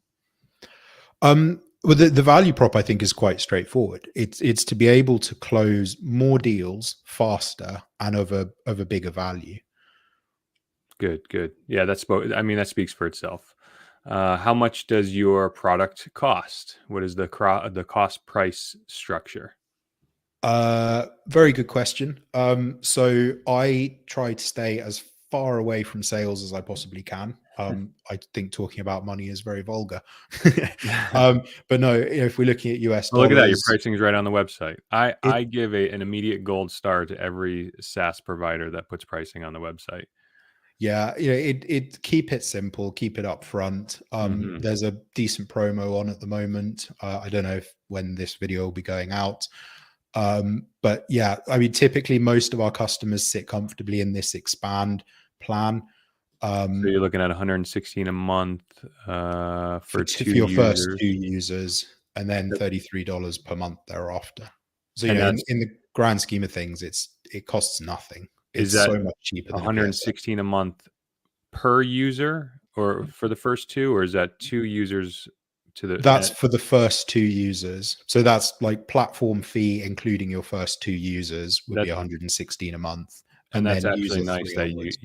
Speaker 2: Well, the value prop I think is quite straightforward. It's to be able to close more deals faster and of a bigger value.
Speaker 1: Good, good. Yeah, I mean, that speaks for itself. How much does your product cost? What is the cost price structure?
Speaker 2: Very good question. So I try to stay as far away from sales as I possibly can. I think talking about money is very vulgar. But no, if we're looking at US
Speaker 1: Well, look at that. Your
Speaker 2: dollars,
Speaker 1: pricing is right on the website.
Speaker 2: it
Speaker 1: I give an immediate gold star to every SaaS provider that puts pricing on the website.
Speaker 2: yeah, it keep it simple, keep it up front.
Speaker 1: Hmm.
Speaker 2: There's a decent promo on at the moment. I don't know if when this video will be going out. But yeah, I mean, typically most of our customers sit comfortably in this expand plan.
Speaker 1: So you're looking at 116 a month for two
Speaker 2: For your first
Speaker 1: users,
Speaker 2: 2 users, and then $33 per month thereafter. So
Speaker 1: and that's
Speaker 2: in the grand scheme of things, it costs nothing.
Speaker 1: is
Speaker 2: It's
Speaker 1: that
Speaker 2: so much cheaper than a PSA.
Speaker 1: 116 a month per user, or for the first two, or is that two users to
Speaker 2: That's
Speaker 1: the
Speaker 2: for the first 2 users. So that's like platform fee, including your first 2 users, would
Speaker 1: that
Speaker 2: be 116 a month,
Speaker 1: and
Speaker 2: and
Speaker 1: that's
Speaker 2: then
Speaker 1: actually
Speaker 2: user
Speaker 1: nice
Speaker 2: three
Speaker 1: that
Speaker 2: onwards.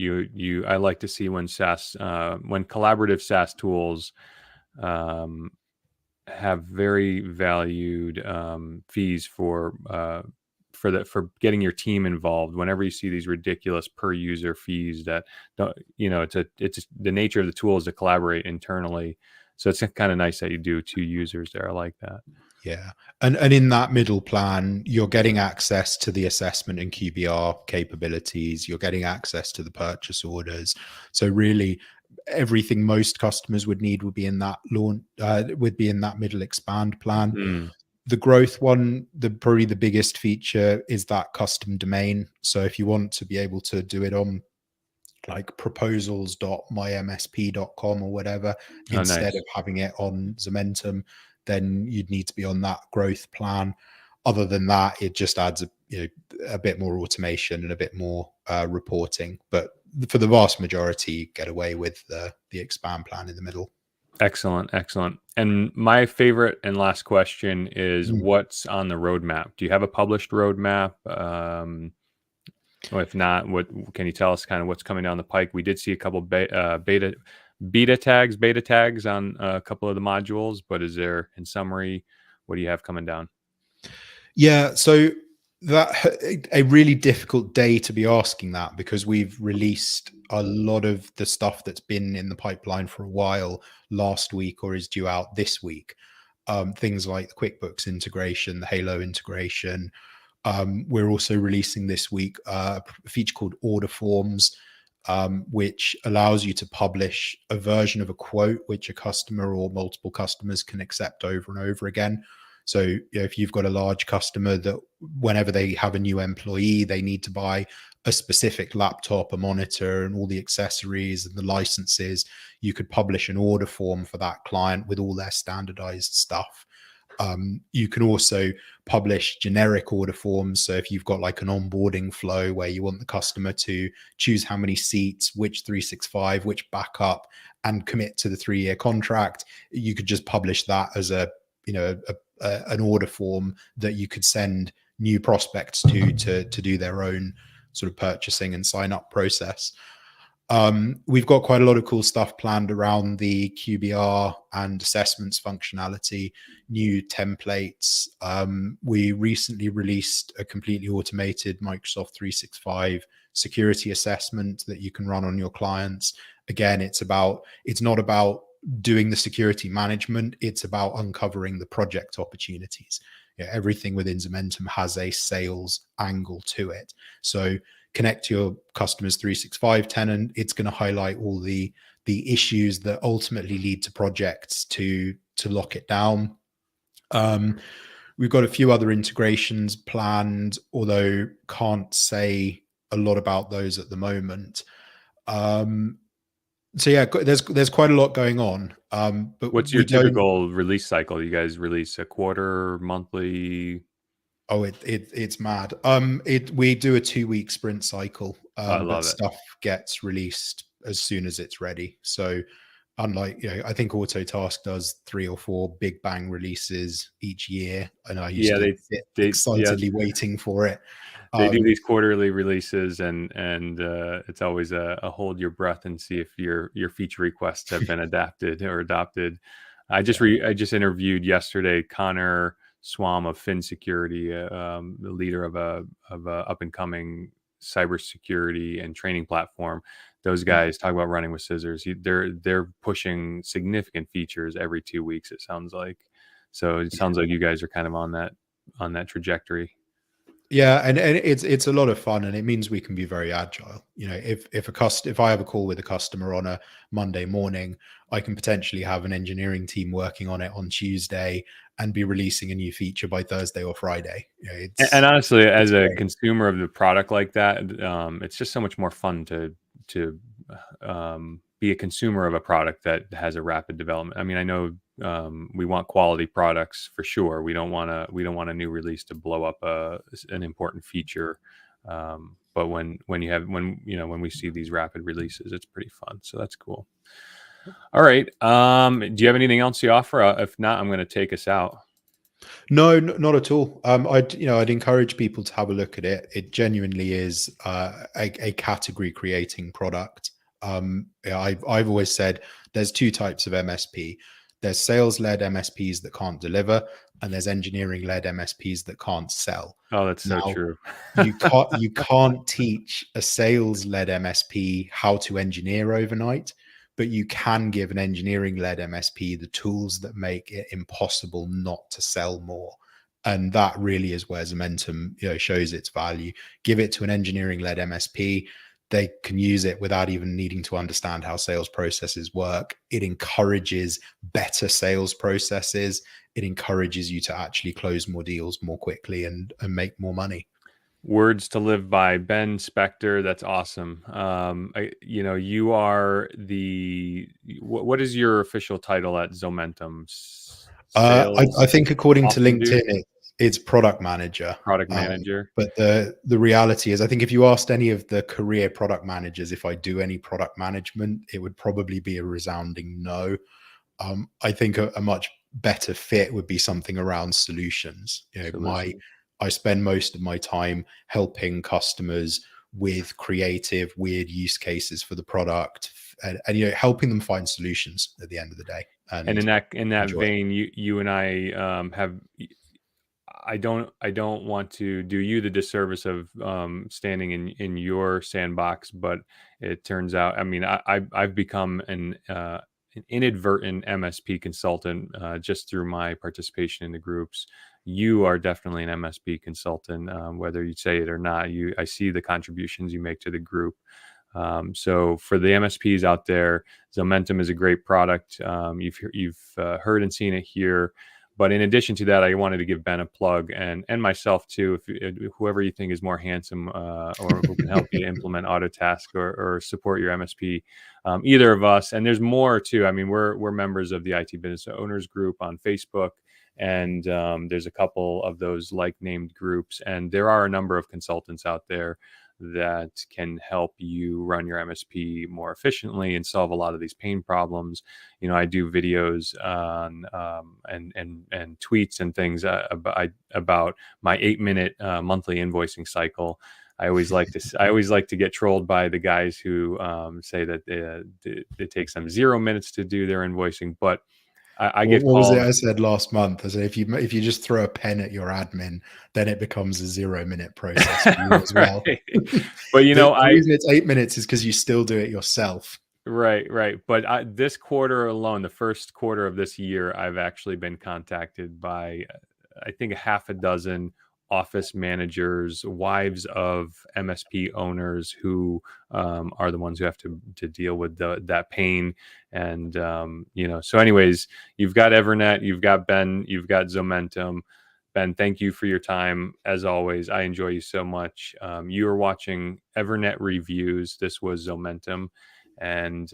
Speaker 1: I like to see when when collaborative SaaS tools um, have very valued fees for getting your team involved. Whenever you see these ridiculous per user fees that don't, it's the nature of the tool is to collaborate internally. So it's kind of nice that you do two users there. I like that.
Speaker 2: Yeah. And in that middle plan, you're getting access to the assessment and QBR capabilities. You're getting access to the purchase orders. So really everything most customers would need would be in that launch, would be in that middle expand plan.
Speaker 1: Mm.
Speaker 2: The growth one, probably the biggest feature is that custom domain. So if you want to be able to do it on like proposals.mymsp.com or whatever,
Speaker 1: Oh,
Speaker 2: instead
Speaker 1: nice.
Speaker 2: of having it on Zomentum, then you'd need to be on that growth plan. Other than that, it just adds a bit more automation and a bit more reporting. But for the vast majority, get away with the expand plan in the middle.
Speaker 1: Excellent, excellent. And my favorite and last question is,
Speaker 2: Mm.
Speaker 1: what's on the roadmap? Do you have a published roadmap? Or if not, what can you tell us kind of what's coming down the pike? We did see a couple beta tags on a couple of the modules, but is there, in summary, what do you have coming down?
Speaker 2: Yeah, so that a really difficult day to be asking that, because we've released a lot of the stuff that's been in the pipeline for a while last week or is due out this week. Things like the QuickBooks integration, the Halo integration. We're also releasing this week a feature called Order Forms, which allows you to publish a version of a quote which a customer or multiple customers can accept over and over again. So if you've got a large customer that whenever they have a new employee, they need to buy a specific laptop, a monitor, and all the accessories and the licenses, you could publish an order form for that client with all their standardized stuff. You can also publish generic order forms. So if you've got like an onboarding flow where you want the customer to choose how many seats, which 365, which backup, and commit to the 3-year contract, you could just publish that as an order form that you could send new prospects to do their own sort of purchasing and sign up process. We've got quite a lot of cool stuff planned around the QBR and assessments functionality, new templates. We recently released a completely automated Microsoft 365 security assessment that you can run on your clients. Again, it's not about doing the security management, it's about uncovering the project opportunities. Everything within Zomentum has a sales angle to it. So connect to your customer's 365 tenant, it's going to highlight all the issues that ultimately lead to projects to lock it down. We've got a few other integrations planned, although can't say a lot about those at the moment. So yeah, there's quite a lot going on. But
Speaker 1: What's your
Speaker 2: we don't.
Speaker 1: typical release cycle? You guys release a quarter, monthly?
Speaker 2: Oh, it's mad. We do a 2 week sprint cycle,
Speaker 1: I
Speaker 2: but
Speaker 1: love it.
Speaker 2: stuff gets released as soon as it's ready. So unlike, I think Autotask does 3 or 4 big bang releases each year, and I used
Speaker 1: Yeah,
Speaker 2: to sit
Speaker 1: yeah,
Speaker 2: excitedly waiting for it.
Speaker 1: they do
Speaker 2: Um,
Speaker 1: these quarterly releases, and it's always a hold your breath and see if your feature requests have been adapted or adopted.
Speaker 2: yeah,
Speaker 1: I just interviewed yesterday Connor Swam of Fin Security, the leader of a up and coming cybersecurity and training platform. Those
Speaker 2: mm,
Speaker 1: guys talk about running with scissors. They're pushing significant features every 2 weeks. It sounds like. So it
Speaker 2: yeah.
Speaker 1: sounds like you guys are kind of on that trajectory.
Speaker 2: Yeah, and it's a lot of fun, and it means we can be very agile. If I have a call with a customer on a Monday morning, I can potentially have an engineering team working on it on Tuesday and be releasing a new feature by Thursday or Friday.
Speaker 1: And honestly, as
Speaker 2: It's
Speaker 1: a
Speaker 2: great.
Speaker 1: consumer of the product like that, it's just so much more fun to be a consumer of a product that has a rapid development. I mean, I know we want quality products for sure. We don't want a new release to blow up an important feature. But when we see these rapid releases, it's pretty fun. So that's cool. All right. Do you have anything else you offer? If not, I'm going to take us out.
Speaker 2: No, not at all. I'd encourage people to have a look at it. It genuinely is a category creating product. I've always said there's two types of MSP. There's sales led MSPs that can't deliver, and there's engineering led MSPs that can't sell.
Speaker 1: Oh, that's so
Speaker 2: Now,
Speaker 1: true.
Speaker 2: you can't teach a sales led MSP how to engineer overnight, but you can give an engineering led MSP the tools that make it impossible not to sell more. And that really is where Zomentum, shows its value. Give it to an engineering led MSP. They can use it without even needing to understand how sales processes work. It encourages better sales processes. It encourages you to actually close more deals more quickly and make more money.
Speaker 1: Words to live by, Ben Spector. That's awesome. You are what is your official title at Zomentum?
Speaker 2: I
Speaker 1: Sales
Speaker 2: think according to
Speaker 1: awesome
Speaker 2: LinkedIn,
Speaker 1: dude,
Speaker 2: it's product manager.
Speaker 1: product
Speaker 2: Um,
Speaker 1: manager.
Speaker 2: but the reality is, I think if you asked any of the career product managers if I do any product management, it would probably be a resounding no. I think a much better fit would be something around solutions.
Speaker 1: Solution.
Speaker 2: I spend most of my time helping customers with creative, weird use cases for the product, and helping them find solutions at the end of the day.
Speaker 1: And
Speaker 2: And
Speaker 1: in that
Speaker 2: enjoy it.
Speaker 1: vein, you and I have. I don't want to do you the disservice of standing in your sandbox, but it turns out, I mean, I've become an inadvertent MSP consultant just through my participation in the groups. You are definitely an MSP consultant, whether you say it or not. I see the contributions you make to the group. So for the MSPs out there, Zomentum is a great product. You've heard and seen it here. But in addition to that, I wanted to give Ben a plug and myself too. If whoever you think is more handsome or who can help you implement Autotask or support your MSP, either of us. And there's more too. I mean, we're members of the IT Business Owners Group on Facebook, and there's a couple of those like named groups. And there are a number of consultants out there that can help you run your MSP more efficiently and solve a lot of these pain problems. I do videos on and tweets and things about my 8-minute monthly invoicing cycle. I always like to get trolled by the guys who say that it takes them 0 minutes to do their invoicing, but I get
Speaker 2: What was it
Speaker 1: called.
Speaker 2: I said last month? I said if you just throw a pen at your admin, then it becomes a 0 minute process for you as well.
Speaker 1: Right. But
Speaker 2: The reason it's 8 minutes is because you still do it yourself.
Speaker 1: right. But this quarter alone, the first quarter of this year, I've actually been contacted by, I think, a half a dozen office managers, wives of MSP owners who are the ones who have to deal with that pain. And, so anyways, you've got EVERNET, you've got Ben, you've got Zomentum. Ben, thank you for your time. As always, I enjoy you so much. You are watching EVERNET Reviews. This was Zomentum. And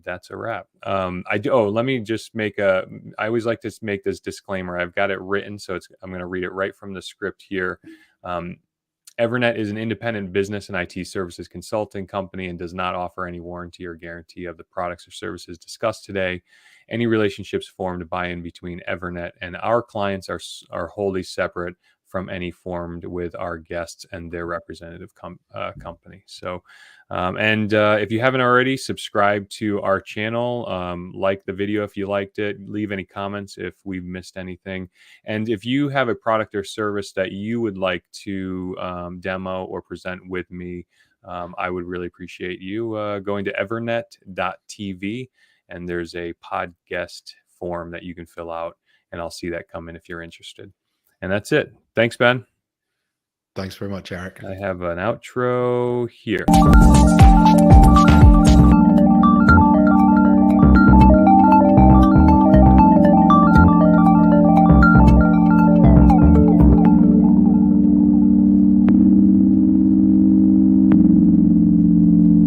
Speaker 1: that's a wrap. Let me just I always like to make this disclaimer. I've got it written, so I'm going to read it right from the script here. EVERNET is an independent business and IT services consulting company and does not offer any warranty or guarantee of the products or services discussed today. Any relationships formed by and between EVERNET and our clients are wholly separate from any formed with our guests and their representative company. So, if you haven't already, subscribe to our channel, like the video if you liked it, leave any comments if we've missed anything. And if you have a product or service that you would like to demo or present with me, I would really appreciate you going to evernet.tv, and there's a podcast form that you can fill out, and I'll see that come in if you're interested. And that's it. Thanks, Ben.
Speaker 2: Thanks very much, Eric.
Speaker 1: I have an outro here.